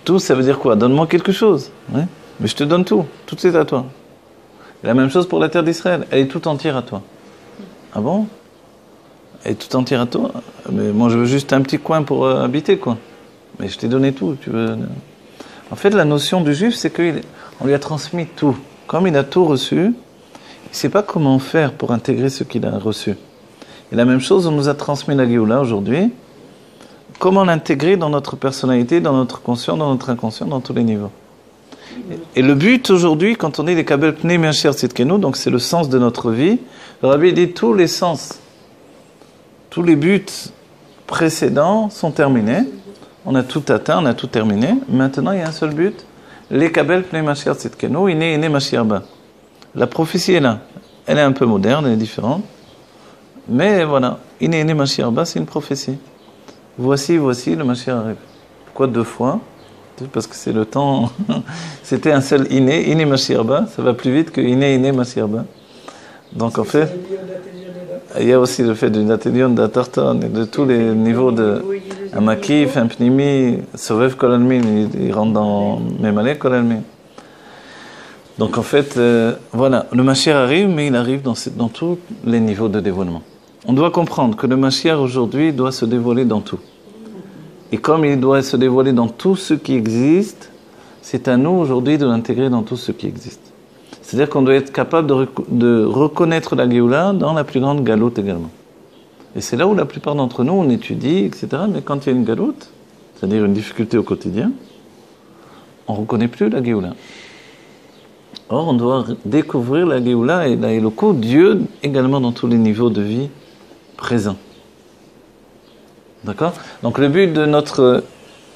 Tout, ça veut dire quoi? Donne-moi quelque chose. Ouais. Mais je te donne tout. Tout est à toi. Et la même chose pour la terre d'Israël. Elle est tout entière à toi. Ah bon? Elle est tout entière à toi? Mais moi, je veux juste un petit coin pour habiter, quoi. Mais je t'ai donné tout. Tu veux... En fait, la notion du juif, c'est qu'on lui a transmis tout. Comme il a tout reçu, il ne sait pas comment faire pour intégrer ce qu'il a reçu. Et la même chose, on nous a transmis la Géoula aujourd'hui. Comment l'intégrer dans notre personnalité, dans notre conscient, dans notre inconscient, dans tous les niveaux. Et le but aujourd'hui, quand on dit les Kabel Pnei Miachir Tzidkenu, donc c'est le sens de notre vie, le Rabbi dit tous les sens, tous les buts précédents sont terminés. On a tout atteint, on a tout terminé. Maintenant, il y a un seul but. Les Kabel Pnei Miachir Tzidkenu, Ine Mashiach Ba. La prophétie est là. Elle est un peu moderne, elle est différente. Mais voilà, Ine Mashiach Ba, c'est une prophétie. Voici, le Mashiach arrive. Pourquoi 2 fois? Parce que c'est le temps. C'était un seul Iné Mashiach Ba. Ça va plus vite que Iné Mashiach Ba. Donc en fait, il y a aussi le fait du Natelion, d'Atarton, et de tous les niveaux de un Makif, un Pnimi, Sovev Kolalmin, il rentre dans Memale Kolalmin. Donc en fait, voilà, le Mashiach arrive, mais il arrive dans tous les niveaux de dévoilement. On doit comprendre que le Mashiach aujourd'hui doit se dévoiler dans tout. Et comme il doit se dévoiler dans tout ce qui existe, c'est à nous aujourd'hui de l'intégrer dans tout ce qui existe. C'est-à-dire qu'on doit être capable de reconnaître la Géoula dans la plus grande galoute également. Et c'est là où la plupart d'entre nous, on étudie, etc. Mais quand il y a une galoute, c'est-à-dire une difficulté au quotidien, on ne reconnaît plus la Géoula. Or, on doit découvrir la Géoula et la Eloko, Dieu également dans tous les niveaux de vie présents. D'accord? Donc le but de notre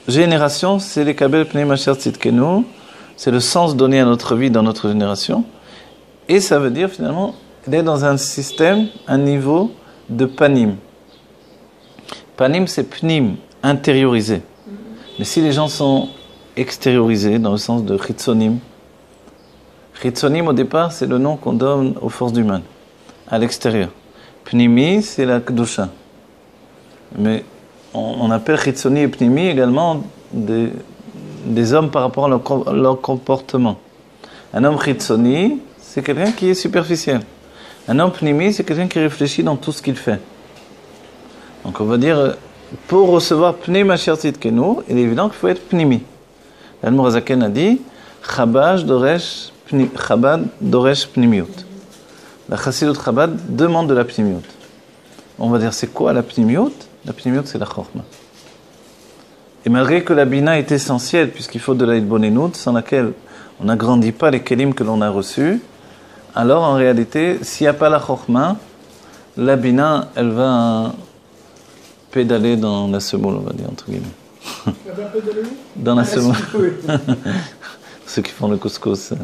génération, c'est les Kabel Pnei Mashiach Tzidkenu, c'est le sens donné à notre vie dans notre génération, et ça veut dire finalement d'être dans un système, un niveau de panim. Panim, c'est pnim, intériorisé. Mais si les gens sont extériorisé dans le sens de chitzonim. Chitzonim, au départ, c'est le nom qu'on donne aux forces du mal, à l'extérieur. Pnimi, c'est la kedusha. Mais on appelle chitzoni et pnimi également des hommes par rapport à leur comportement. Un homme chitzoni, c'est quelqu'un qui est superficiel. Un homme pnimi, c'est quelqu'un qui réfléchit dans tout ce qu'il fait. Donc on va dire, pour recevoir pnei mashiach tzidkenu, il est évident qu'il faut être pnimi. L'Admor HaZaken a dit, Chabad doresh pnimiut. La chassidut Chabad demande de la pnimiut. On va dire, c'est quoi la pnimiut? La pnimiut, c'est la chorma. Et malgré que la bina est essentielle, puisqu'il faut de la hitbonenut, sans laquelle on n'agrandit pas les kelim que l'on a reçus, alors en réalité, s'il n'y a pas la chorma, la bina, elle va pédaler dans la semoule, on va dire, entre guillemets. Elle va pédaler où? Dans la semoule. Ceux qui font le couscous.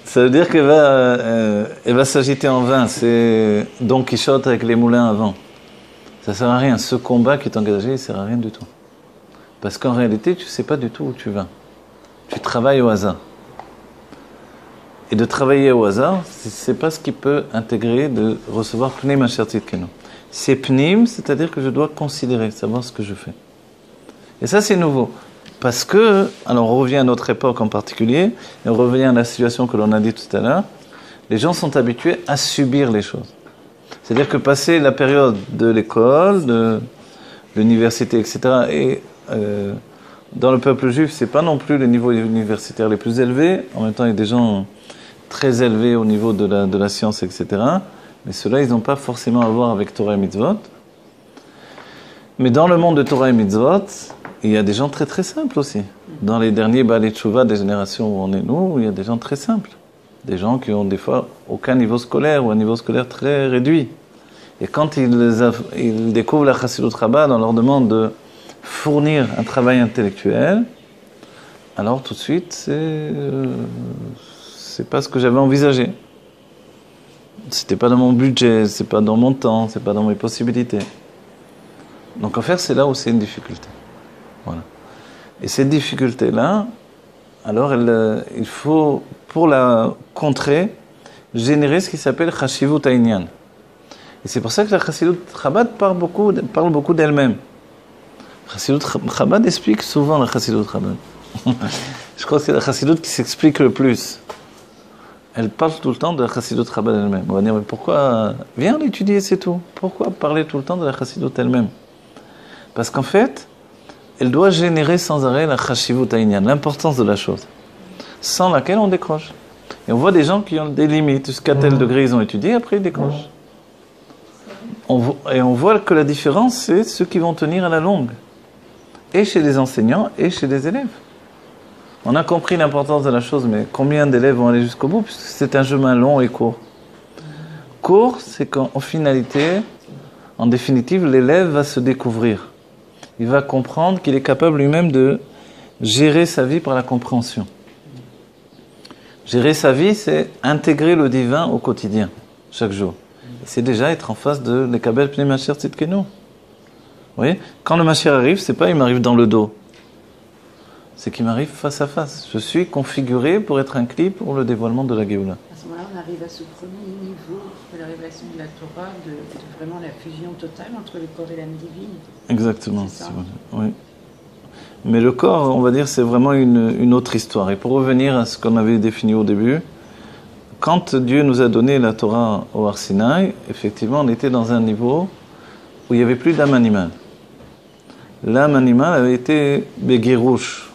Ça veut dire qu'elle va s'agiter en vain. C'est Don Quichotte avec les moulins avant. Ça ne sert à rien. Ce combat qui est engagé, il ne sert à rien du tout. Parce qu'en réalité, tu ne sais pas du tout où tu vas. Tu travailles au hasard. Et de travailler au hasard, ce n'est pas ce qui peut intégrer de recevoir Pnei Mashiach Tzidkenu. C'est Pnim, c'est-à-dire que je dois considérer, savoir ce que je fais. Et ça, c'est nouveau. Parce que, alors on revient à notre époque en particulier, et on revient à la situation que l'on a dit tout à l'heure, les gens sont habitués à subir les choses. C'est-à-dire que passer la période de l'école, de l'université, etc., et dans le peuple juif, c'est pas non plus les niveaux universitaires les plus élevés. En même temps, il y a des gens très élevés au niveau de la science, etc. Mais ceux-là, ils n'ont pas forcément à voir avec Torah et Mitzvot. Mais dans le monde de Torah et Mitzvot, il y a des gens très très simples aussi. Dans les derniers Baalei Teshuvah des générations où on est nous, il y a des gens très simples. Des gens qui ont des fois aucun niveau scolaire ou un niveau scolaire très réduit. Et quand ils découvrent la Chassidut Chabad, on leur demande de fournir un travail intellectuel, alors tout de suite, c'est pas ce que j'avais envisagé. C'était pas dans mon budget, c'est pas dans mon temps, c'est pas dans mes possibilités. Donc en fait, c'est là où c'est une difficulté. Voilà. Et cette difficulté-là, alors il faut, pour la contrer, générer ce qui s'appelle Chashivut Ha'inyan. Et c'est pour ça que la Chassidut Chabad parle beaucoup d'elle-même. Chassidut Chabad explique souvent la Chassidut Chabad. Je crois que c'est la Chassidut qui s'explique le plus. Elle parle tout le temps de la Chassidut Chabad elle-même. On va dire, mais pourquoi? Viens l'étudier, c'est tout. Pourquoi parler tout le temps de la Chassidut elle-même? Parce qu'en fait, elle doit générer sans arrêt la Chashivut Ha'inyan, l'importance de la chose, sans laquelle on décroche. Et on voit des gens qui ont des limites, jusqu'à tel degré ils ont étudié, après ils décrochent. Et on voit que la différence, c'est ceux qui vont tenir à la longue, et chez les enseignants, et chez les élèves. On a compris l'importance de la chose, mais combien d'élèves vont aller jusqu'au bout, puisque c'est un chemin long et court. Court, c'est qu'en finalité, en définitive, l'élève va se découvrir. Il va comprendre qu'il est capable lui-même de gérer sa vie par la compréhension. Gérer sa vie, c'est intégrer le divin au quotidien, chaque jour. C'est déjà être en face de l'Ekabel Pnei Mashiach Tzidkenu. Vous voyez, quand le Mashiach arrive, c'est pas il m'arrive dans le dos. C'est qu'il m'arrive face à face. Je suis configuré pour être un clé pour le dévoilement de la Géoula. À ce moment-là, on arrive à ce premier niveau de la révélation de la Torah, de vraiment la fusion totale entre le corps et l'âme divine. Exactement. C'est ça. Oui. Mais le corps, on va dire, c'est vraiment une autre histoire. Et pour revenir à ce qu'on avait défini au début, quand Dieu nous a donné la Torah au Har Sinaï, effectivement, on était dans un niveau où il n'y avait plus d'âme animale. L'âme animale avait été Begirouche.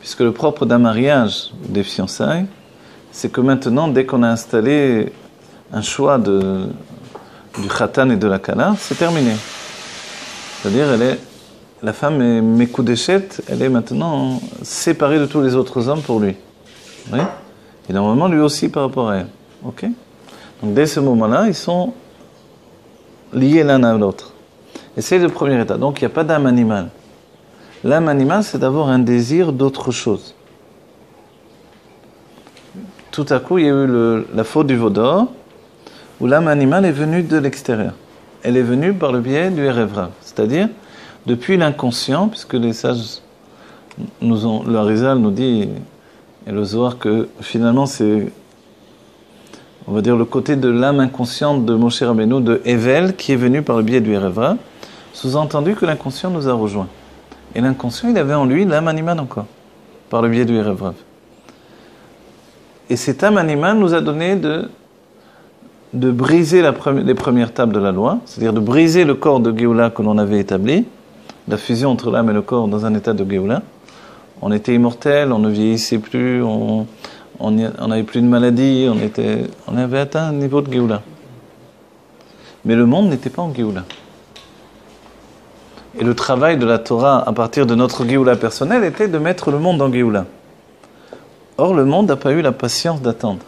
Puisque le propre d'un mariage des fiançailles, c'est que maintenant, dès qu'on a installé un choix du khatan et de la kala, c'est terminé. C'est-à-dire, la femme est Mekoudeshet, elle est maintenant séparée de tous les autres hommes pour lui. Oui? Et normalement, lui aussi par rapport à elle. Ok? Donc, dès ce moment-là, ils sont liés l'un à l'autre. Et c'est le premier état. Donc, il n'y a pas d'âme animale. L'âme animale, c'est d'avoir un désir d'autre chose. Tout à coup, il y a eu la faute du veau d'or, où l'âme animale est venue de l'extérieur. Elle est venue par le biais du Erev Rav, c'est-à-dire depuis l'inconscient, puisque les sages le Harizal nous dit, et le Zohar, que finalement c'est, on va dire, le côté de l'âme inconsciente de Moshe Rabbeinu, de Evel, qui est venu par le biais du Erev Rav, sous-entendu que l'inconscient nous a rejoints. Et l'inconscient, il avait en lui l'âme animale encore, par le biais du Erev Rav. Et cette âme animale nous a donné de briser les premières tables de la loi, c'est-à-dire de briser le corps de Géoula que l'on avait établi, la fusion entre l'âme et le corps dans un état de Géoula. On était immortel, on ne vieillissait plus, on n'avait plus de maladie, on avait atteint un niveau de Géoula. Mais le monde n'était pas en Géoula. Et le travail de la Torah, à partir de notre Géoula personnelle, était de mettre le monde en Géoula. Or, le monde n'a pas eu la patience d'attendre.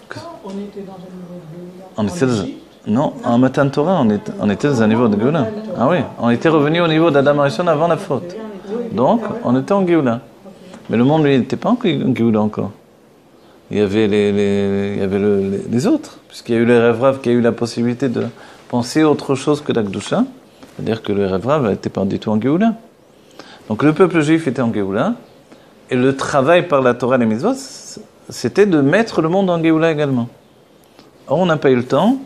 On était dans un niveau de Géoula. Non, en Matan Torah, on était dans un niveau de Géoula. Ah oui, on était revenu au niveau d'Adam Arishon avant la faute. Donc, on était en Géoula. Mais le monde, lui, n'était pas en Géoula encore. Il y avait les autres, puisqu'il y a eu les Erev Rav qui a eu la possibilité de penser autre chose que la Kedusha. C'est-à-dire que le Erev Rav n'était pas du tout en Géoula. Donc le peuple juif était en Géoula, et le travail par la Torah et les Mitzvot, c'était de mettre le monde en Géoula également. Or, on n'a pas eu le temps.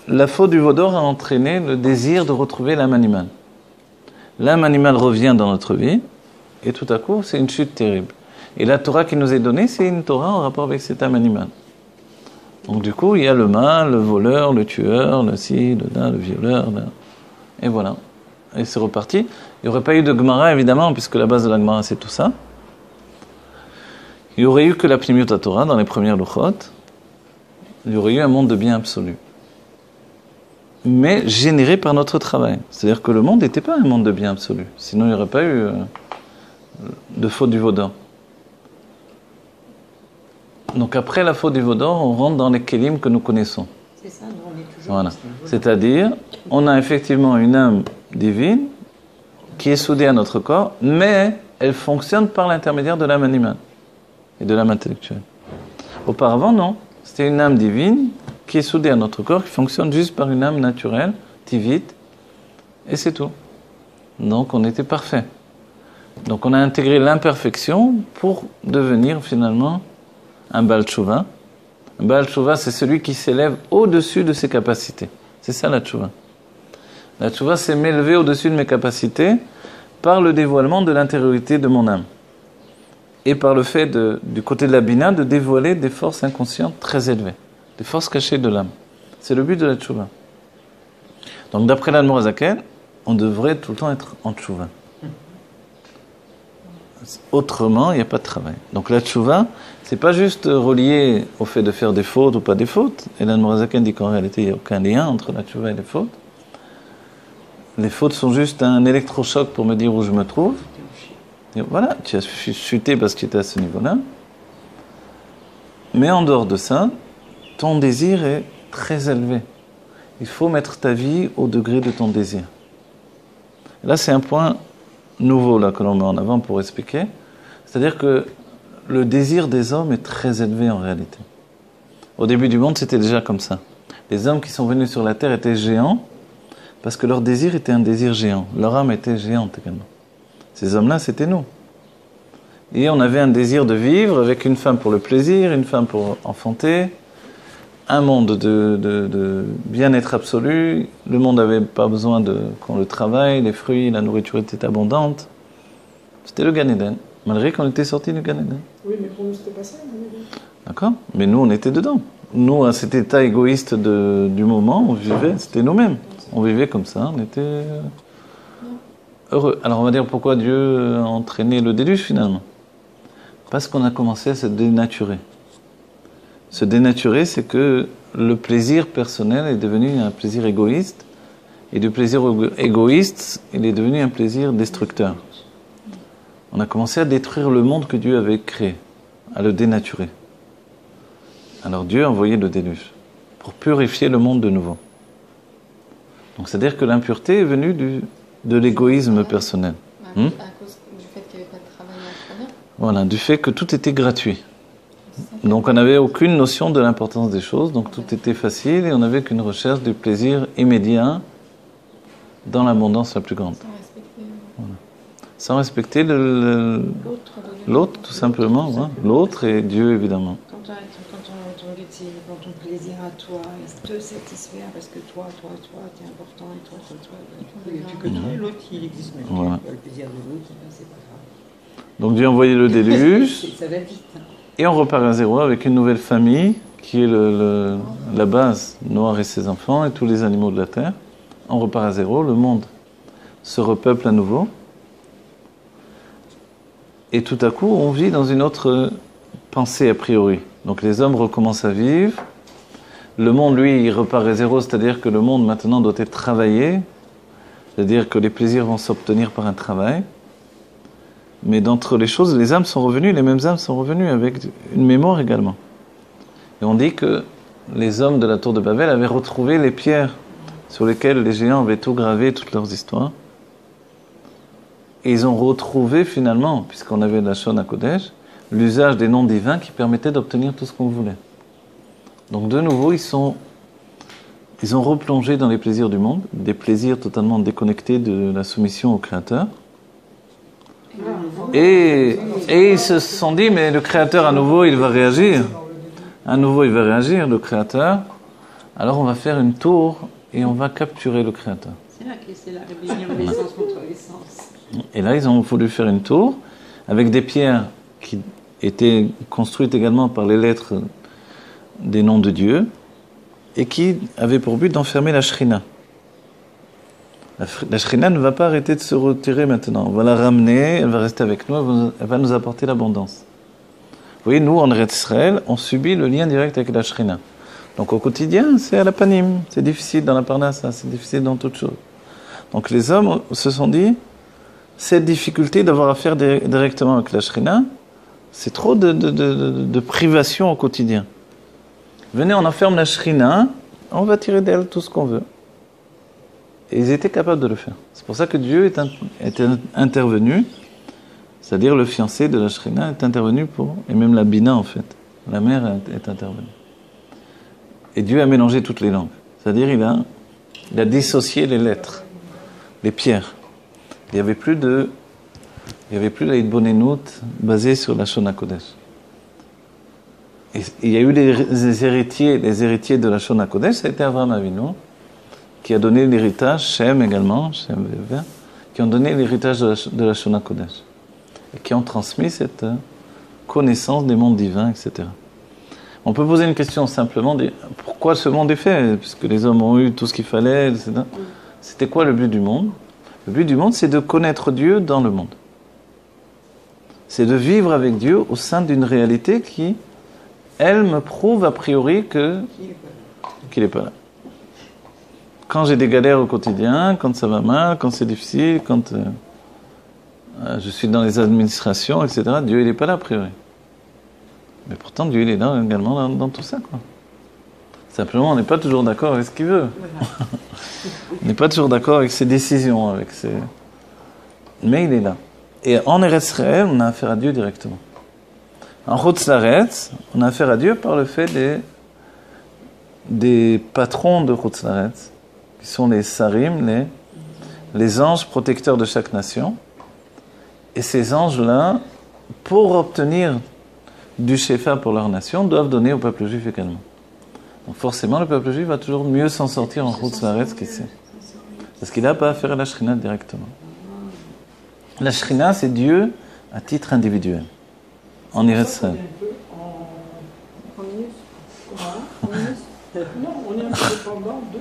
La faute du Vaudor a entraîné le désir de retrouver l'âme animale. L'âme animale revient dans notre vie, et tout à coup, c'est une chute terrible. Et la Torah qui nous est donnée, c'est une Torah en rapport avec cette âme animale. Donc du coup, il y a le mal, le voleur, le tueur, le ci, le da, le violeur, et voilà. Et c'est reparti. Il n'y aurait pas eu de Gemara, évidemment, puisque la base de la Gemara, c'est tout ça. Il n'y aurait eu que la Pnimiut Torah dans les premières Luchot. Il y aurait eu un monde de bien absolu. Mais généré par notre travail. C'est-à-dire que le monde n'était pas un monde de bien absolu. Sinon, il n'y aurait pas eu de faute du Vaudor. Donc après la faute du Vaudor, on rentre dans les kélim que nous connaissons. C'est ça, nous on est toujours... Voilà. C'est-à-dire, on a effectivement une âme divine qui est soudée à notre corps, mais elle fonctionne par l'intermédiaire de l'âme animale et de l'âme intellectuelle. Auparavant, non. C'était une âme divine qui est soudée à notre corps, qui fonctionne juste par une âme naturelle, tivite, et c'est tout. Donc on était parfait. Donc on a intégré l'imperfection pour devenir finalement un Baal Tshuva. Un Baal Tshuva, c'est celui qui s'élève au-dessus de ses capacités. C'est ça la Tshuva. La Tshuva, c'est m'élever au-dessus de mes capacités par le dévoilement de l'intériorité de mon âme. Et par le fait, du côté de la Bina, de dévoiler des forces inconscientes très élevées. Des forces cachées de l'âme. C'est le but de la Tshuva. Donc d'après l'Admor HaZaken, on devrait tout le temps être en Tshuva. Autrement, il n'y a pas de travail. Donc la Tshuva, c'est pas juste relié au fait de faire des fautes ou pas des fautes. Et l'Admor HaZaken dit qu'en réalité, il n'y a aucun lien entre la Tshuva et les fautes. Les fautes sont juste un électrochoc pour me dire où je me trouve. Et voilà, tu as chuté parce que tu étais à ce niveau-là. Mais en dehors de ça, ton désir est très élevé. Il faut mettre ta vie au degré de ton désir. Et là, c'est un point nouveau là, que l'on met en avant pour expliquer. C'est-à-dire que le désir des hommes est très élevé en réalité. Au début du monde, c'était déjà comme ça. Les hommes qui sont venus sur la terre étaient géants parce que leur désir était un désir géant. Leur âme était géante également. Ces hommes-là, c'était nous. Et on avait un désir de vivre avec une femme pour le plaisir, une femme pour enfanter, un monde de bien-être absolu. Le monde n'avait pas besoin qu'on le travaille, les fruits, la nourriture était abondante. C'était le Gan Eden, malgré qu'on était sortis du Gan Eden. Oui, mais pour nous, c'était pas ça, le Gan Eden. D'accord ? Mais nous, on était dedans. Nous, à cet état égoïste du moment, on vivait, c'était nous-mêmes. On vivait comme ça, on était heureux. Alors on va dire pourquoi Dieu a entraîné le déluge finalement. Parce qu'on a commencé à se dénaturer. Se dénaturer, c'est que le plaisir personnel est devenu un plaisir égoïste, et du plaisir égoïste, il est devenu un plaisir destructeur. On a commencé à détruire le monde que Dieu avait créé, à le dénaturer. Alors Dieu a envoyé le déluge pour purifier le monde de nouveau. Donc c'est-à-dire que l'impureté est venue de l'égoïsme personnel. À cause du fait qu'il n'y avait pas de travail à faire. Voilà, du fait que tout était gratuit. Donc on n'avait aucune notion de l'importance des choses, donc tout était facile et on n'avait qu'une recherche du plaisir immédiat dans l'abondance la plus grande. sans respecter l'autre, tout simplement. Hein. L'autre et Dieu, évidemment. Quand ton plaisir à toi te satisfaire parce que toi, t'es important et toi, plus que toi, l'autre, il existe même. Voilà. Le plaisir de l'autre, c'est pas grave. Donc Dieu a envoyé le déluge. Ça va vite. Et on repart à zéro avec une nouvelle famille qui est la base, Noah et ses enfants et tous les animaux de la terre. On repart à zéro, le monde se repeuple à nouveau. Et tout à coup, on vit dans une autre pensée a priori. Donc les hommes recommencent à vivre. Le monde, lui, il repart à zéro, c'est-à-dire que le monde maintenant doit être travaillé. C'est-à-dire que les plaisirs vont s'obtenir par un travail. Mais d'entre les choses, les âmes sont revenues, les mêmes âmes sont revenues avec une mémoire également. Et on dit que les hommes de la tour de Babel avaient retrouvé les pierres sur lesquelles les géants avaient tout gravé, toutes leurs histoires. Et ils ont retrouvé finalement, puisqu'on avait la Shon HaKodesh, l'usage des noms divins qui permettait d'obtenir tout ce qu'on voulait. Donc de nouveau, ils ont replongé dans les plaisirs du monde, des plaisirs totalement déconnectés de la soumission au Créateur. Et ils se sont dit, mais le Créateur à nouveau, il va réagir. À nouveau, il va réagir, le Créateur. Alors on va faire une tour et on va capturer le Créateur. C'est là que c'est la rébellion de l'essence contre l'essence. Et là, ils ont voulu faire une tour avec des pierres qui étaient construites également par les lettres des noms de Dieu et qui avaient pour but d'enfermer la Shrina. La Shrina ne va pas arrêter de se retirer maintenant. On va la ramener, elle va rester avec nous, elle va nous apporter l'abondance. Vous voyez, nous, en Eretz Israël, on subit le lien direct avec la Shrina. Donc au quotidien, c'est à la panim, c'est difficile dans la parnassa, c'est difficile dans toute chose. Donc les hommes se sont dit, cette difficulté d'avoir affaire directement avec la Shrina, c'est trop de privation au quotidien. Venez, on enferme la Shrina, on va tirer d'elle tout ce qu'on veut. Et ils étaient capables de le faire. C'est pour ça que Dieu est intervenu, c'est-à-dire le fiancé de la Shrina est intervenu et même la Bina en fait, la mère est intervenue. Et Dieu a mélangé toutes les langues, c'est-à-dire il a dissocié les lettres, les pierres. Il n'y avait plus la Hitbonenut basée sur la Shon HaKodesh. Et il y a eu les héritiers de la Shon HaKodesh, ça a été Avraham Avinu, qui a donné l'héritage, Shem également, Shem Vever, qui ont donné l'héritage de la Shon HaKodesh. Et qui ont transmis cette connaissance des mondes divins, etc. On peut poser une question simplement, pourquoi ce monde est fait? Puisque les hommes ont eu tout ce qu'il fallait, etc. C'était quoi le but du monde? Le but du monde, c'est de connaître Dieu dans le monde. C'est de vivre avec Dieu au sein d'une réalité qui, elle, me prouve a priori qu'il n'est pas là. Quand j'ai des galères au quotidien, quand ça va mal, quand c'est difficile, quand je suis dans les administrations, etc., Dieu, il n'est pas là a priori. Mais pourtant, Dieu, il est là également dans tout ça, quoi. Simplement, on n'est pas toujours d'accord avec ce qu'il veut. On n'est pas toujours d'accord avec ses décisions, mais il est là. Et en Eretz Israël, on a affaire à Dieu directement. En Chutz La'aretz, on a affaire à Dieu par le fait des patrons de Chutz La'aretz, qui sont les Sarim, les anges protecteurs de chaque nation. Et ces anges-là, pour obtenir du Shefa pour leur nation, doivent donner au peuple juif également. Donc forcément, le peuple juif va toujours mieux s'en sortir en Chutz La'aretz qu'ici. Parce qu'il n'a pas affaire à la Shrina directement. La Shrina, c'est Dieu à titre individuel. En Eretz Israël. Non, on est un peu dépendant de...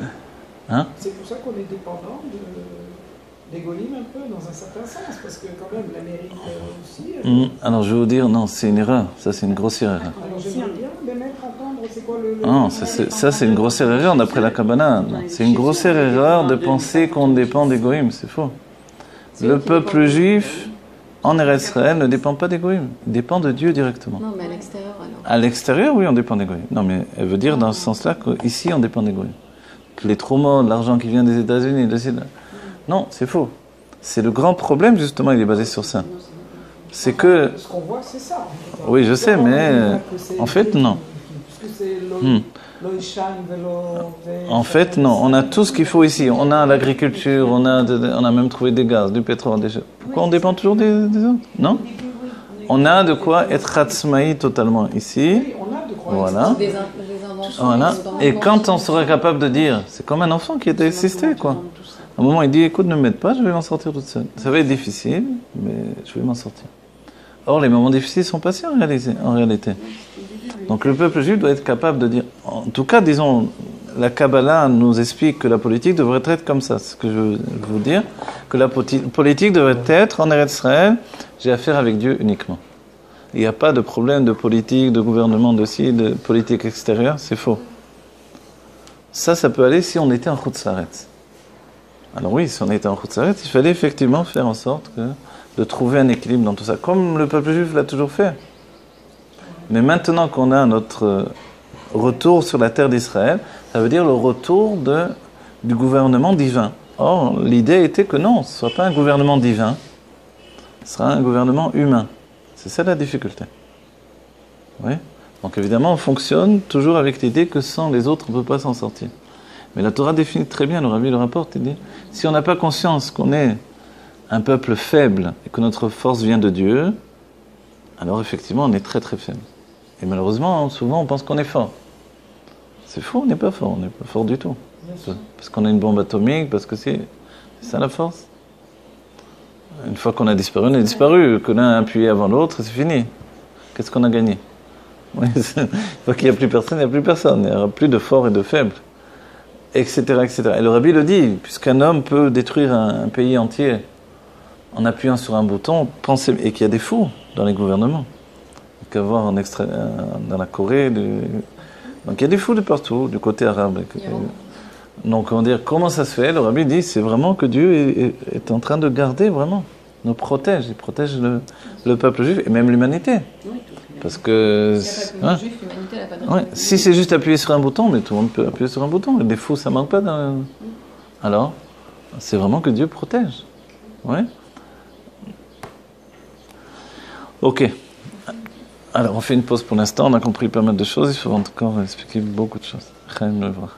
Hein? C'est pour ça qu'on est dépendant des Golim un peu, dans un certain sens, parce que quand même l'Amérique aussi... Alors je vais vous dire, non, c'est une erreur. Ça, c'est une grossière erreur. Alors j'aimerais bien les mettre entendre, c'est quoi le... Non, ça c'est une grossière erreur d'après la Kabbalah. C'est une grossière erreur de penser qu'on dépend des Goïm, c'est faux. Le peuple juif, en Eretz Israël, ne dépend pas des Goïm. Il dépend de Dieu directement. Non, mais à l'extérieur alors. À l'extérieur, oui, on dépend des Goïm. Non, mais elle veut dire dans ce sens-là qu'ici, on dépend des Goïm. Que les traumas, l'argent qui vient des États-Unis, non, c'est faux. C'est le grand problème, justement, il est basé sur ça. C'est que... Ce qu'on voit, c'est ça. Oui, je sais, mais en fait, non. En fait, non, on a tout ce qu'il faut ici. On a l'agriculture, on a même trouvé des gaz, du pétrole, des choses. Pourquoi on dépend toujours des autres? Non? On a de quoi être Hatzmaï totalement ici. Voilà. Voilà. Et quand on sera capable de dire, c'est comme un enfant qui est assisté, quoi. À un moment, il dit, écoute, ne m'aide pas, je vais m'en sortir toute seule. Ça va être difficile, mais je vais m'en sortir. Or, les moments difficiles sont passés en réalité. Donc, le peuple juif doit être capable de dire, en tout cas, disons, la Kabbalah nous explique que la politique devrait être comme ça. C'est ce que je veux vous dire, que la politique devrait être en Eretz Israël, j'ai affaire avec Dieu uniquement. Il n'y a pas de problème de politique, de gouvernement, de politique extérieure, c'est faux. Ça peut aller si on était en Chutz La'aretz. Alors oui, si on était en Chutz La'aretz, il fallait effectivement faire en sorte de trouver un équilibre dans tout ça, comme le peuple juif l'a toujours fait. Mais maintenant qu'on a notre retour sur la terre d'Israël, ça veut dire le retour du gouvernement divin. Or, l'idée était que non, ce ne soit pas un gouvernement divin, ce sera un gouvernement humain. C'est ça la difficulté. Oui. Donc évidemment, on fonctionne toujours avec l'idée que sans les autres, on ne peut pas s'en sortir. Mais la Torah définit très bien, le Rabbi le rapporte, il dit, si on n'a pas conscience qu'on est un peuple faible et que notre force vient de Dieu, alors effectivement, on est très très faible. Et malheureusement, souvent, on pense qu'on est fort. C'est faux, on n'est pas fort, on n'est pas fort du tout. Parce qu'on a une bombe atomique, parce que c'est ça la force. Une fois qu'on a disparu, on a disparu. Que l'un a appuyé avant l'autre, c'est fini. Qu'est-ce qu'on a gagné? Oui, une fois qu'il n'y a plus personne, il n'y a plus personne. Il n'y aura plus de forts et de faibles. Etc., etc. Et le Rabbi le dit, puisqu'un homme peut détruire un pays entier en appuyant sur un bouton, pensez, et qu'il y a des fous dans les gouvernements. Qu'à voir dans la Corée. Donc il y a des fous de partout, du côté arabe. Donc on va dire, comment ça se fait? Le Rabbi dit, c'est vraiment que Dieu est en train de garder, vraiment, nous protège. Il protège le peuple juif et même l'humanité. Parce que... si c'est juste appuyer sur un bouton, mais tout le monde peut appuyer sur un bouton. Des fous, ça ne manque pas. Alors, c'est vraiment que Dieu protège. Oui. Ok. Alors, on fait une pause pour l'instant. On a compris pas mal de choses. Il faut encore expliquer beaucoup de choses. Chaim le voir.